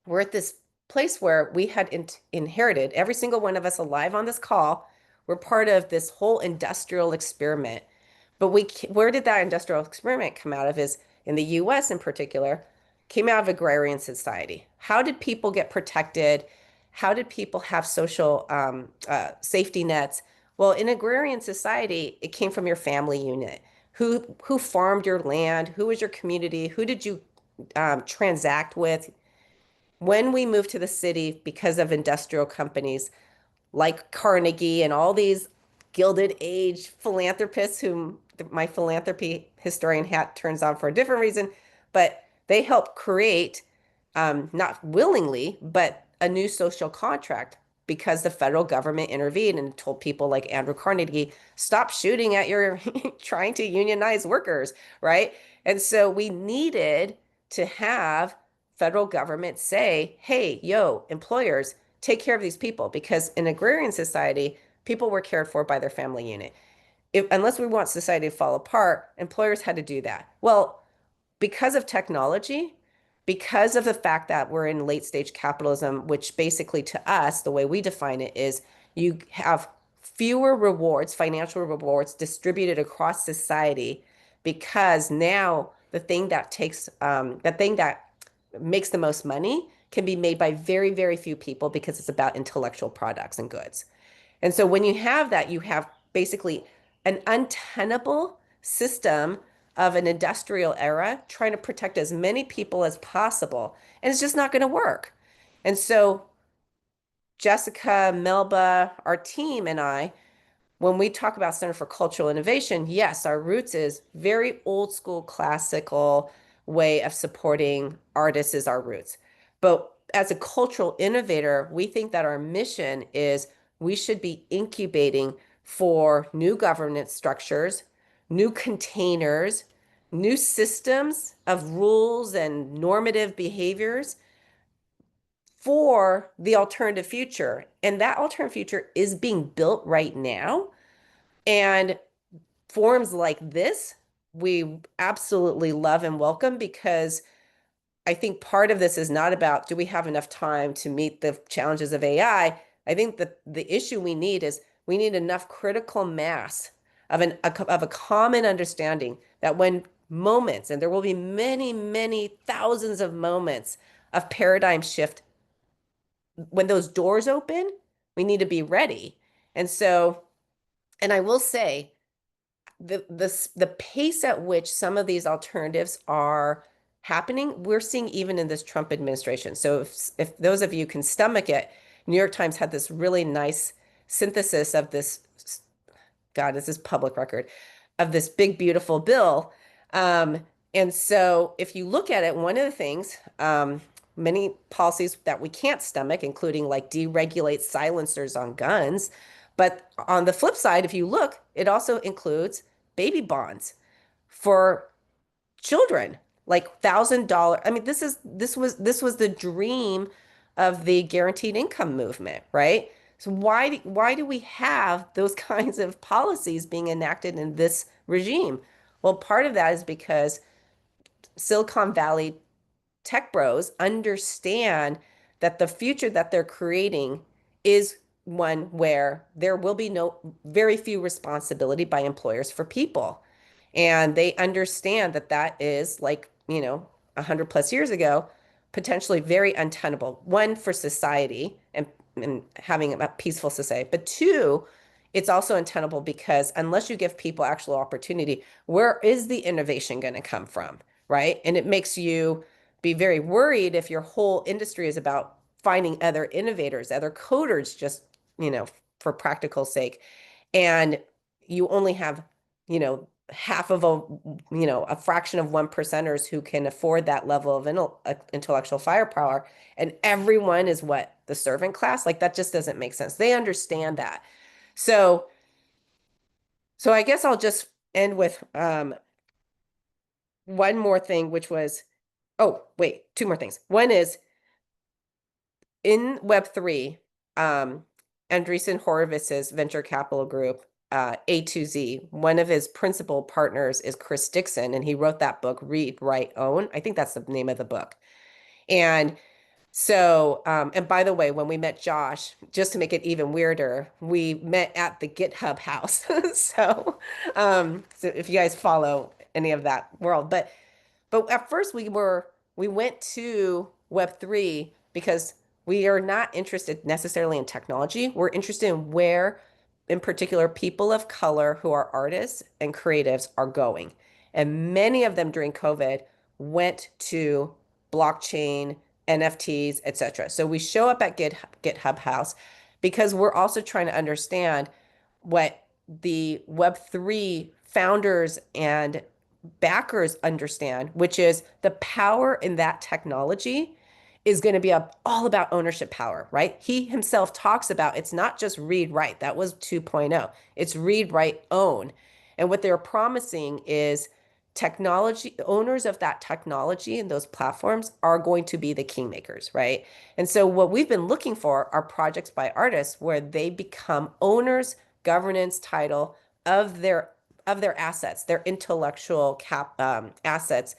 we're at this place where we had inherited, every single one of us alive on this call, we're part of this whole industrial experiment. But where did that industrial experiment come out of is in the US in particular, came out of agrarian society. How did people get protected? How did people have social safety nets? Well, in agrarian society, it came from your family unit. Who farmed your land? Who was your community? Who did you transact with? When we moved to the city because of industrial companies like Carnegie and all these Gilded Age philanthropists, whom my philanthropy historian hat turns on for a different reason, but they helped create, not willingly, but a new social contract because the federal government intervened and told people like Andrew Carnegie, stop shooting at your trying to unionize workers, right? And so we needed to have federal government say, hey, yo, employers, take care of these people, because in agrarian society, people were cared for by their family unit. Unless we want society to fall apart, employers had to do that. Well, because of technology, because of the fact that we're in late stage capitalism, which basically to us, the way we define it is you have fewer rewards, financial rewards distributed across society, because now the thing that makes the most money can be made by very, very few people because it's about intellectual products and goods. And so when you have that, you have basically an untenable system of an industrial era trying to protect as many people as possible. And it's just not going to work. And so Jessica, Melba, our team, and I, when we talk about Center for Cultural Innovation, yes, our roots is very old school, classical way of supporting artists is our roots. But as a cultural innovator, we think that our mission is we should be incubating for new governance structures, new containers, new systems of rules and normative behaviors for the alternative future. And that alternative future is being built right now. And forums like this, we absolutely love and welcome, because I think part of this is not about do we have enough time to meet the challenges of AI. I think that the issue we need is we need enough critical mass of a common understanding that when moments, and there will be many, many thousands of moments of paradigm shift, when those doors open, we need to be ready. And so, and I will say, the pace at which some of these alternatives are happening, we're seeing even in this Trump administration. So if those of you can stomach it, New York Times had this really nice synthesis of this, God, this is public record, of this big, beautiful bill. And so if you look at it, one of the things, many policies that we can't stomach, including like deregulate silencers on guns. But on the flip side, if you look, it also includes baby bonds for children, like $1,000. I mean, this was the dream of the guaranteed income movement, right? So why do we have those kinds of policies being enacted in this regime? Well, part of that is because Silicon Valley tech bros understand that the future that they're creating is one where there will be very few responsibility by employers for people. And they understand that that is like, 100 plus years ago, potentially very untenable. One, for society and having a peaceful society, but two, it's also untenable because unless you give people actual opportunity, where is the innovation going to come from, right? And it makes you be very worried if your whole industry is about finding other innovators, other coders, just, for practical sake. And you only have, half of a fraction of 1%ers who can afford that level of intellectual firepower. And everyone is what? The servant class? Like that just doesn't make sense. They understand that. So I guess I'll just end with one more thing, which was, oh, wait, two more things. One is in Web3, Andreessen Horowitz's venture capital group, A2Z. One of his principal partners is Chris Dixon, and he wrote that book, Read, Write, Own. I think that's the name of the book. And so, and by the way, when we met Josh, just to make it even weirder, we met at the GitHub house. So if you guys follow any of that world, but at first we went to Web3 because we are not interested necessarily in technology. We're interested in where, in particular, people of color who are artists and creatives are going. And many of them during COVID went to blockchain, NFTs, etc. So we show up at GitHub House because we're also trying to understand what the Web3 founders and backers understand, which is the power in that technology is going to be all about ownership power, right? He himself talks about it's not just read, write. That was 2.0. It's read, write, own. And what they're promising is technology, owners of that technology and those platforms are going to be the kingmakers, right? And so what we've been looking for are projects by artists where they become owners, governance, title of their assets, their intellectual assets,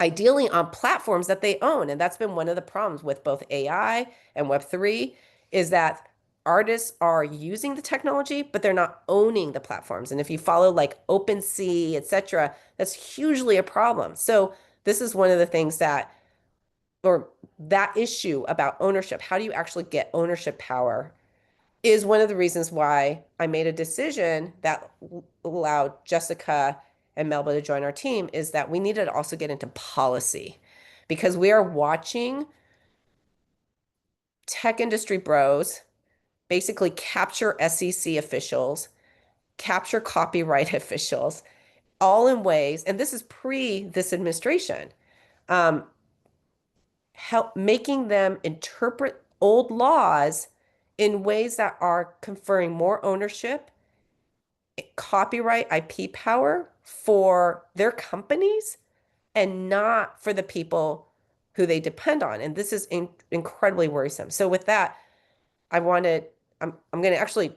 ideally on platforms that they own. And that's been one of the problems with both AI and Web3 is that artists are using the technology, but they're not owning the platforms. And if you follow like OpenSea, etc., that's hugely a problem. So this is one of the things that, or that issue about ownership, how do you actually get ownership power, is one of the reasons why I made a decision that allowed Jessica and Melba to join our team, is that we needed to also get into policy because we are watching tech industry bros basically capture SEC officials, capture copyright officials, all in ways, and this is pre this administration, help making them interpret old laws in ways that are conferring more ownership, copyright, IP power for their companies and not for the people who they depend on. And this is incredibly worrisome. So with that, I'm going to actually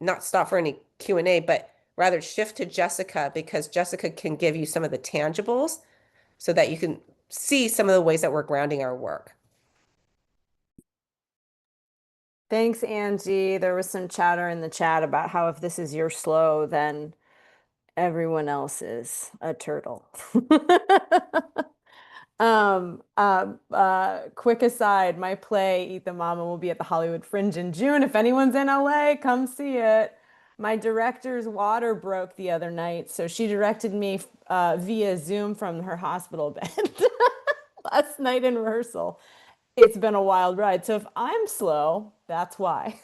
not stop for any Q&A, but rather shift to Jessica because Jessica can give you some of the tangibles so that you can see some of the ways that we're grounding our work. Thanks, Angie. There was some chatter in the chat about how if this is your slow, then everyone else is a turtle. Quick aside, my play, Eat the Mama, will be at the Hollywood Fringe in June. If anyone's in LA, come see it. My director's water broke the other night, so she directed me via Zoom from her hospital bed last night in rehearsal. It's been a wild ride. So if I'm slow, that's why.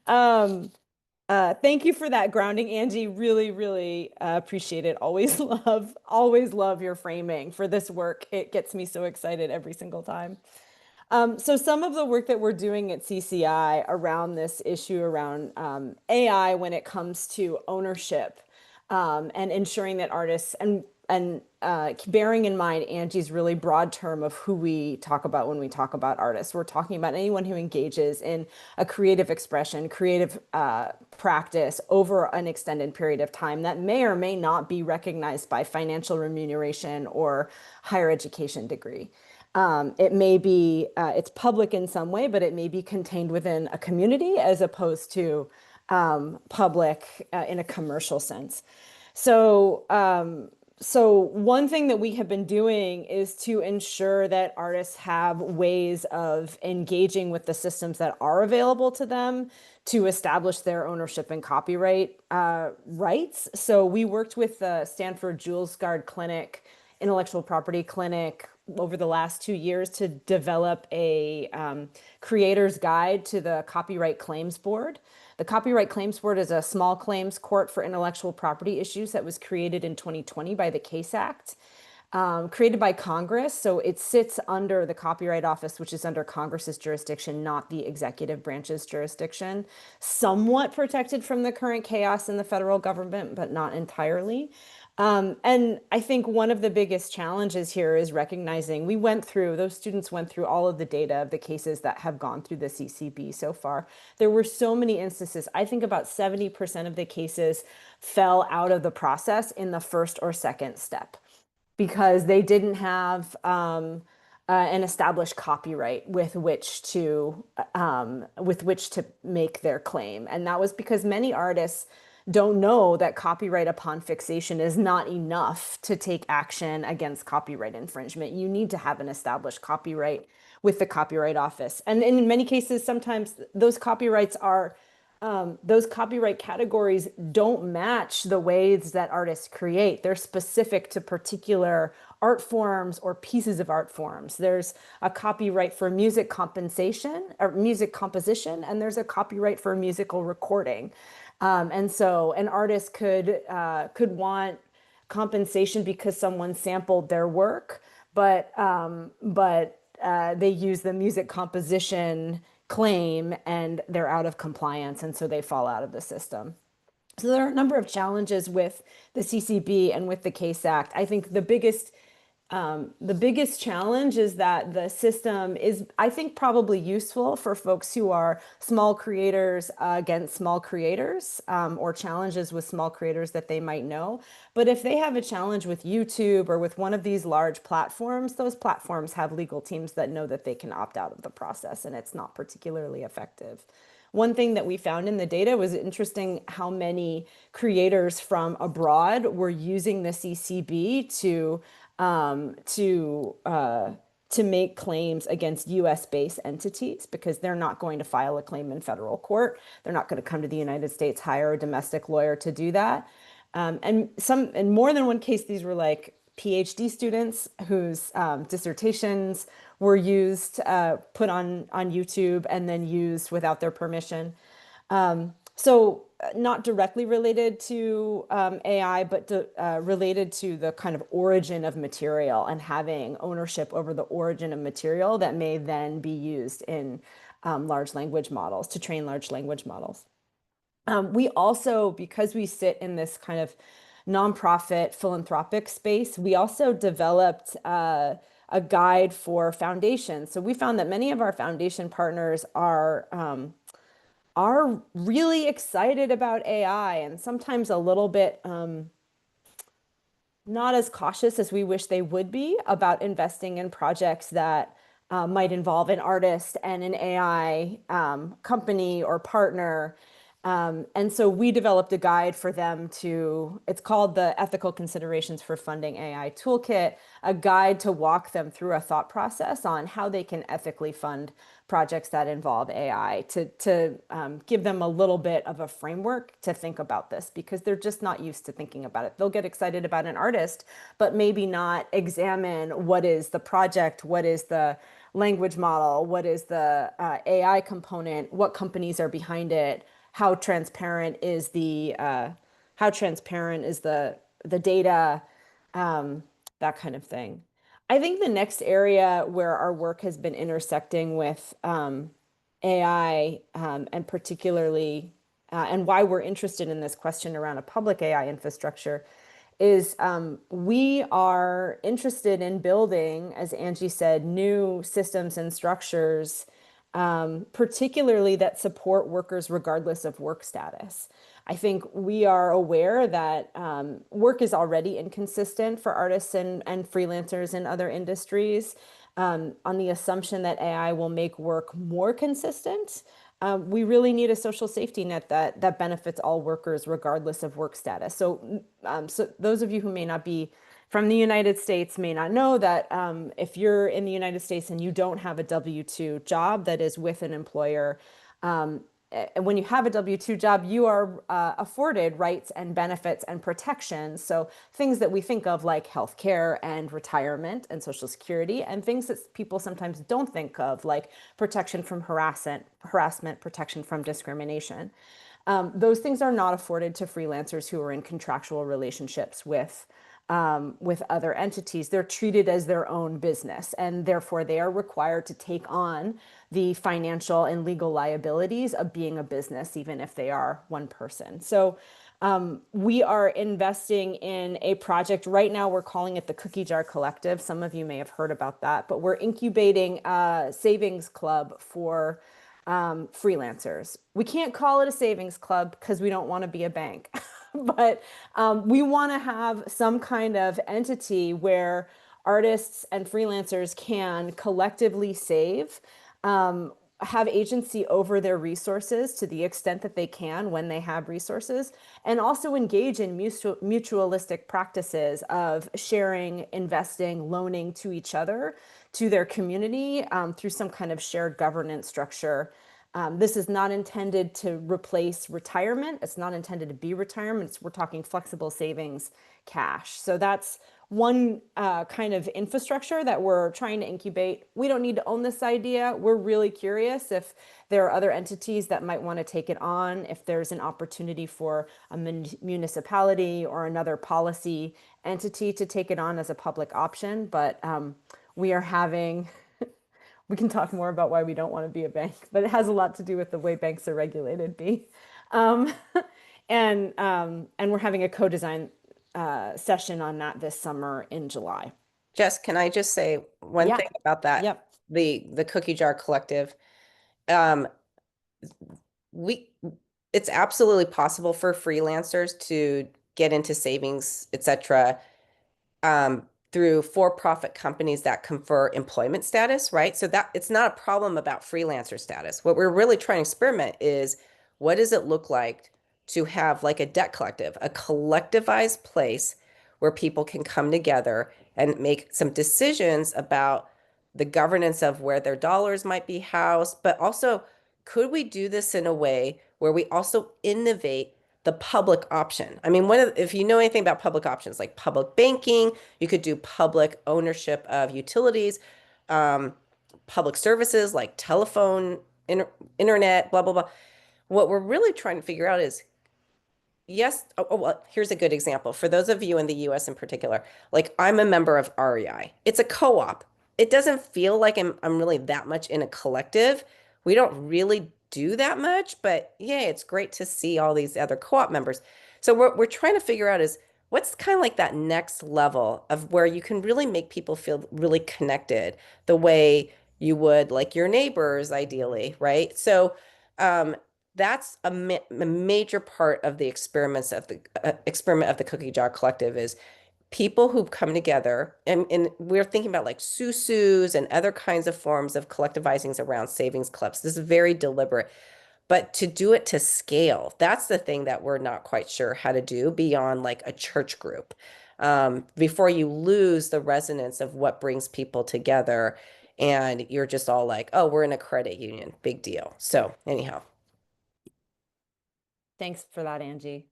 Thank you for that grounding, Angie. Really, really appreciate it. Always love your framing for this work. It gets me so excited every single time. So some of the work that we're doing at CCI around this issue around AI when it comes to ownership and ensuring that artists and bearing in mind Angie's really broad term of who we talk about when we talk about artists. We're talking about anyone who engages in a creative expression, creative practice over an extended period of time that may or may not be recognized by financial remuneration or higher education degree. It may be, it's public in some way, but it may be contained within a community as opposed to public in a commercial sense. So one thing that we have been doing is to ensure that artists have ways of engaging with the systems that are available to them to establish their ownership and copyright rights. So we worked with the Stanford Jules Gard Clinic, intellectual property clinic, over the last 2 years to develop a creator's guide to the Copyright Claims Board. The Copyright Claims Board is a small claims court for intellectual property issues that was created in 2020 by the CASE Act, created by Congress. So it sits under the Copyright Office, which is under Congress's jurisdiction, not the executive branch's jurisdiction. Somewhat protected from the current chaos in the federal government, but not entirely. And I think one of the biggest challenges here is recognizing those students went through all of the data of the cases that have gone through the CCB so far. There were so many instances. I think about 70% of the cases fell out of the process in the first or second step because they didn't have an established copyright with which to make their claim, and that was because many artists don't know that copyright upon fixation is not enough to take action against copyright infringement. You need to have an established copyright with the Copyright Office, and in many cases, sometimes those copyrights are those copyright categories don't match the ways that artists create. They're specific to particular art forms or pieces of art forms. There's a copyright for music compensation or music composition, and there's a copyright for musical recording. And so an artist could want compensation because someone sampled their work, but they use the music composition claim and they're out of compliance, and so they fall out of the system. So there are a number of challenges with the CCB and with the CASE Act. I think the biggest challenge is that the system is, I think, probably useful for folks who are small creators against small creators, or challenges with small creators that they might know. But if they have a challenge with YouTube or with one of these large platforms, those platforms have legal teams that know that they can opt out of the process, and it's not particularly effective. One thing that we found in the data was interesting how many creators from abroad were using the CCB to make claims against US-based entities because they're not going to file a claim in federal court. They're not going to come to the United States, hire a domestic lawyer to do that. And in more than one case, these were like PhD students whose dissertations were used, put on YouTube and then used without their permission. So not directly related to AI, but related to the kind of origin of material and having ownership over the origin of material that may then be used in large language models to train large language models. We also, because we sit in this kind of nonprofit philanthropic space, we also developed a guide for foundations. So we found that many of our foundation partners are really excited about AI and sometimes a little bit not as cautious as we wish they would be about investing in projects that might involve an artist and an AI company or partner. And so we developed a guide for them it's called the Ethical Considerations for Funding AI Toolkit, a guide to walk them through a thought process on how they can ethically fund projects that involve AI, to give them a little bit of a framework to think about this, because they're just not used to thinking about it. They'll get excited about an artist, but maybe not examine what is the project, what is the language model, what is the AI component, what companies are behind it, how transparent is the data, that kind of thing. I think the next area where our work has been intersecting with AI, and particularly, and why we're interested in this question around a public AI infrastructure, is we are interested in building, as Angie said, new systems and structures, particularly that support workers regardless of work status. I think we are aware that work is already inconsistent for artists and freelancers in other industries. On the assumption that AI will make work more consistent, we really need a social safety net that benefits all workers regardless of work status. So those of you who may not be from the United States may not know that if you're in the United States and you don't have a W-2 job that is with an employer, when you have a W-2 job, you are afforded rights and benefits and protections. So things that we think of like healthcare and retirement and Social Security, and things that people sometimes don't think of like protection from harassment, protection from discrimination. Those things are not afforded to freelancers who are in contractual relationships with other entities. They're treated as their own business, and therefore they are required to take on the financial and legal liabilities of being a business, even if they are one person. So We are investing in a project right now. We're calling it the Cookie Jar Collective. Some of you may have heard about that, but we're incubating a savings club for freelancers. We can't call it a savings club because we don't want to be a bank, but we want to have some kind of entity where artists and freelancers can collectively save, have agency over their resources to the extent that they can when they have resources, and also engage in mutualistic practices of sharing, investing, loaning to each other, to their community, through some kind of shared governance structure. This is not intended to replace retirement. It's not intended to be retirement. We're talking flexible savings cash. So that's one kind of infrastructure that we're trying to incubate. We don't need to own this idea. We're really curious if there are other entities that might want to take it on, if there's an opportunity for a municipality or another policy entity to take it on as a public option. But we are having we can talk more about why we don't want to be a bank, but it has a lot to do with the way banks are regulated, B. Um, and we're having a co-design session on that this summer in July. Jess, can I just say one Yeah. thing about that? Yep. The Cookie Jar Collective. Um, it's absolutely possible for freelancers to get into savings, etc., through for-profit companies that confer employment status, right? So that it's not a problem about freelancer status. What we're really trying to experiment is, what does it look like to have like a debt collective, a collectivized place where people can come together and make some decisions about the governance of where their dollars might be housed, but also, could we do this in a way where we also innovate the public option? I mean, if you know anything about public options, like public banking, you could do public ownership of utilities, public services like telephone, internet, blah, blah, blah. What we're really trying to figure out is, yes, well, here's a good example. For those of you in the US in particular, like I'm a member of REI. It's a co-op. It doesn't feel like I'm really that much in a collective. We don't really do that much, but yeah, it's great to see all these other co-op members. So what we're trying to figure out is, what's kind of like that next level of where you can really make people feel really connected the way you would like your neighbors ideally, right? So that's a major part of the experiments of the experiment of the Cookie Jar Collective, is people who come together, and we're thinking about like susus and other kinds of forms of collectivizings around savings clubs. This is very deliberate, but to do it to scale, that's the thing that we're not quite sure how to do beyond like a church group, before you lose the resonance of what brings people together and you're just all like, oh, we're in a credit union, big deal. So anyhow. Thanks for that, Angie.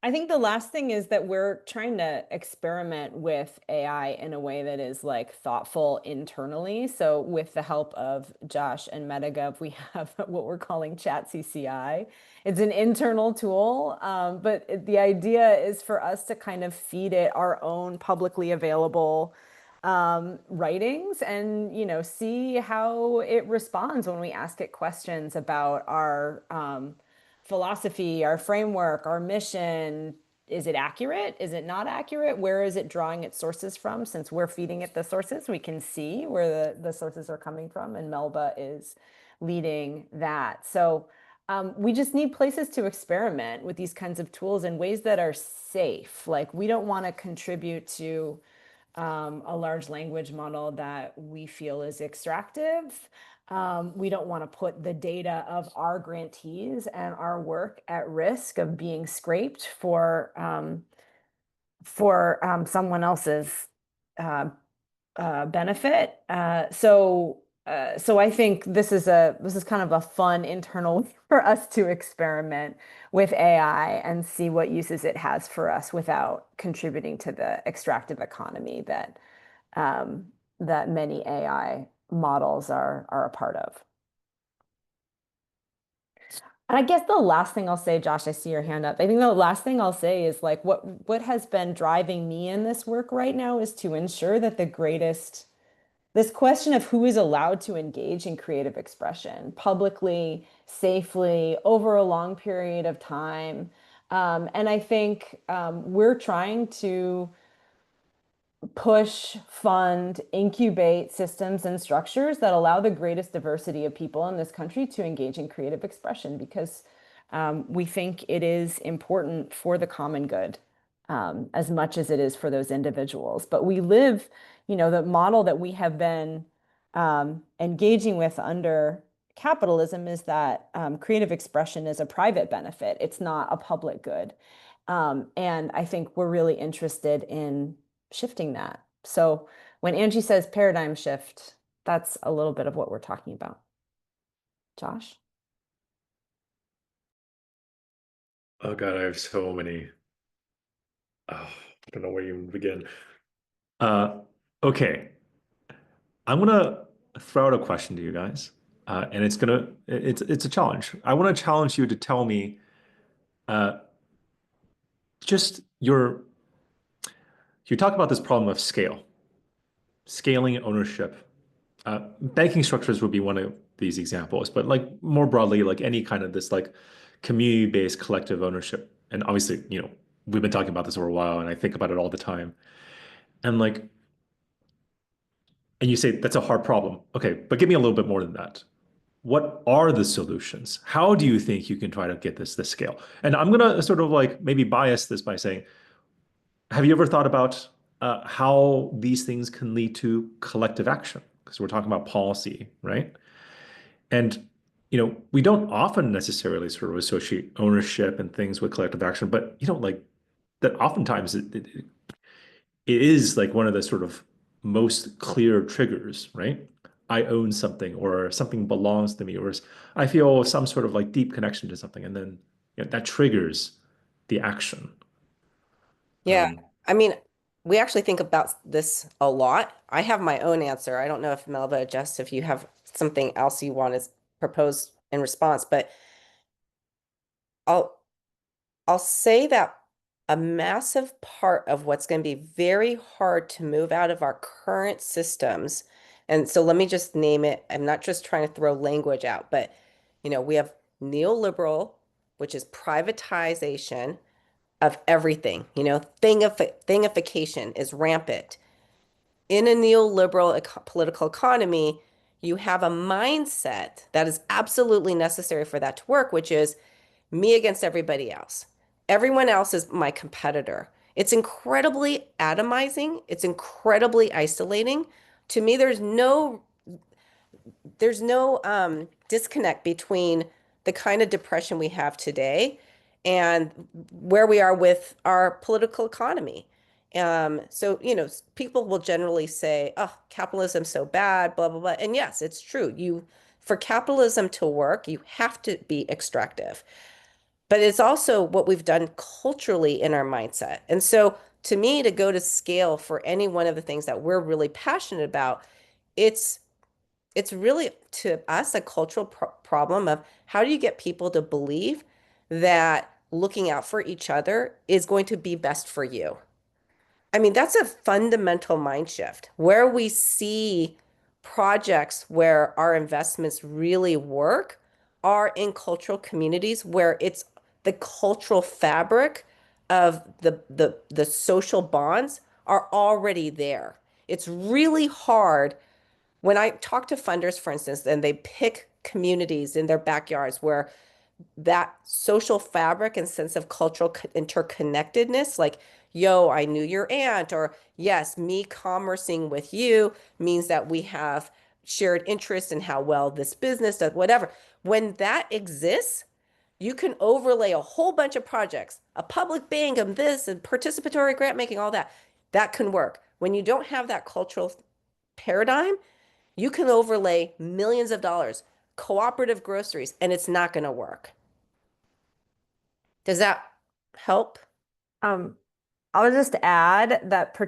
I think the last thing is that we're trying to experiment with AI in a way that is like thoughtful internally. So with the help of Josh and MetaGov, we have what we're calling Chat CCI. It's an internal tool, but the idea is for us to kind of feed it our own publicly available writings and, you know, see how it responds when we ask it questions about our philosophy, our framework, our mission. Is it accurate? Is it not accurate? Where is it drawing its sources from? Since we're feeding it the sources, we can see where the sources are coming from, and Melba is leading that. So we just need places to experiment with these kinds of tools in ways that are safe. Like, we don't want to contribute to a large language model that we feel is extractive. We don't want to put the data of our grantees and our work at risk of being scraped for someone else's benefit. So I think this is kind of a fun internal way for us to experiment with AI and see what uses it has for us without contributing to the extractive economy that that many AI models are a part of. And I guess the last thing I'll say, Josh, I see your hand up. I think the last thing I'll say is like what has been driving me in this work right now is to ensure that this question of who is allowed to engage in creative expression publicly, safely, over a long period of time, And I think we're trying to push, fund, incubate systems and structures that allow the greatest diversity of people in this country to engage in creative expression because we think it is important for the common good as much as it is for those individuals. But we live, the model that we have been engaging with under capitalism is that creative expression is a private benefit. It's not a public good. And I think we're really interested in shifting that. So when Angie says paradigm shift, that's a little bit of what we're talking about. Josh? Oh God, I have so many. Oh, I don't know where you even begin. Okay. I'm gonna throw out a question to you guys. And it's a challenge. I want to challenge you to tell me just you talk about this problem of scaling ownership. Banking structures would be one of these examples, but like more broadly, like any kind of this like community-based collective ownership. And obviously, we've been talking about this for a while, and I think about it all the time. And and you say that's a hard problem. Okay, but give me a little bit more than that. What are the solutions? How do you think you can try to get this scale? And I'm gonna sort of like maybe bias this by saying, have you ever thought about how these things can lead to collective action? Because we're talking about policy, right? And we don't often necessarily sort of associate ownership and things with collective action, but like that oftentimes it is like one of the sort of most clear triggers, right? I own something or something belongs to me, or I feel some sort of like deep connection to something, and then that triggers the action. Yeah. I mean, we actually think about this a lot. I have my own answer. I don't know if Melba, Jess, if you have something else you want to propose in response, but I'll say that a massive part of what's going to be very hard to move out of our current systems, and so let me just name it. I'm not just trying to throw language out, but we have neoliberal, which is privatization of everything. Thingification is rampant. In a neoliberal political economy, you have a mindset that is absolutely necessary for that to work, which is me against everybody else. Everyone else is my competitor. It's incredibly atomizing. It's incredibly isolating. To me, there's no disconnect between the kind of depression we have today and where we are with our political economy. So, people will generally say, oh, capitalism's so bad, blah, blah, blah. And yes, it's true. For capitalism to work, you have to be extractive. But it's also what we've done culturally in our mindset. And so to me, to go to scale for any one of the things that we're really passionate about, it's really to us a cultural problem of how do you get people to believe that looking out for each other is going to be best for you? I mean, that's a fundamental mind shift where we see projects where our investments really work are in cultural communities where it's the cultural fabric of the social bonds are already there. It's really hard when I talk to funders, for instance, and they pick communities in their backyards where that social fabric and sense of cultural interconnectedness, like, yo, I knew your aunt, or yes, me commercing with you means that we have shared interest in how well this business does, whatever. When that exists, you can overlay a whole bunch of projects, a public bank of this and participatory grant making, all that. That can work. When you don't have that cultural paradigm, you can overlay millions of dollars, cooperative groceries, and it's not going to work. Does that help? I'll just add that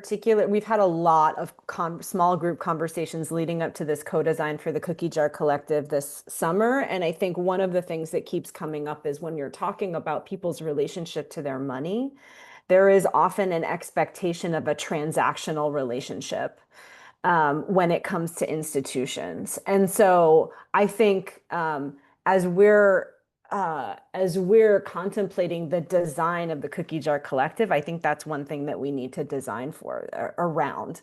we've had a lot of small group conversations leading up to this co-design for the Cookie Jar Collective this summer. And I think one of the things that keeps coming up is when you're talking about people's relationship to their money, there is often an expectation of a transactional relationship when it comes to institutions. And so I think as we're as we're contemplating the design of the Cookie Jar Collective, I think that's one thing that we need to design for around.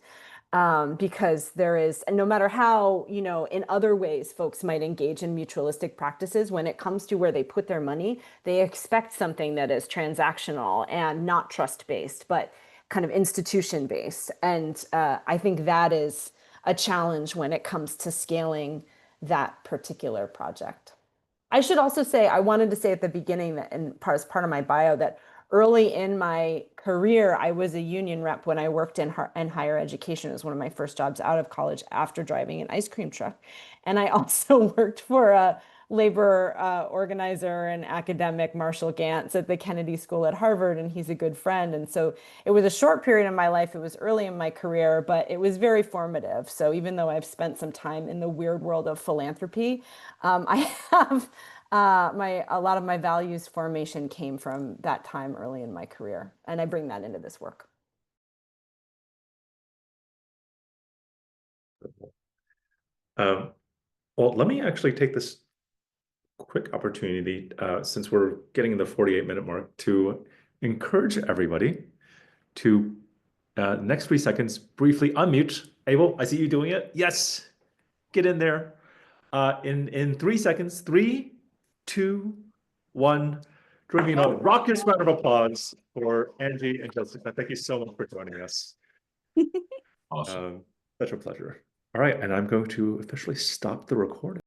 Because there is, and no matter how, in other ways folks might engage in mutualistic practices, when it comes to where they put their money, they expect something that is transactional and not trust-based, but kind of institution-based. And I think that is a challenge when it comes to scaling that particular project. I should also say, I wanted to say at the beginning that, and as part of my bio, that early in my career, I was a union rep when I worked in higher education. It was one of my first jobs out of college after driving an ice cream truck. And I also worked for a labor organizer and academic, Marshall Gantz, at the Kennedy School at Harvard, and he's a good friend. And so it was a short period in my life. It was early in my career, but it was very formative. So even though I've spent some time in the weird world of philanthropy, I have a lot of my values formation came from that time early in my career, and I bring that into this work. Well, let me actually take this quick opportunity, since we're getting in the 48-minute mark, to encourage everybody to, next 3 seconds, briefly unmute. Abel, I see you doing it. Yes, get in there. In 3 seconds, 3, 2, 1. Join me in a raucous round of applause for Angie and Jessica. Thank you so much for joining us. Awesome. Such a pleasure. All right, and I'm going to officially stop the recording.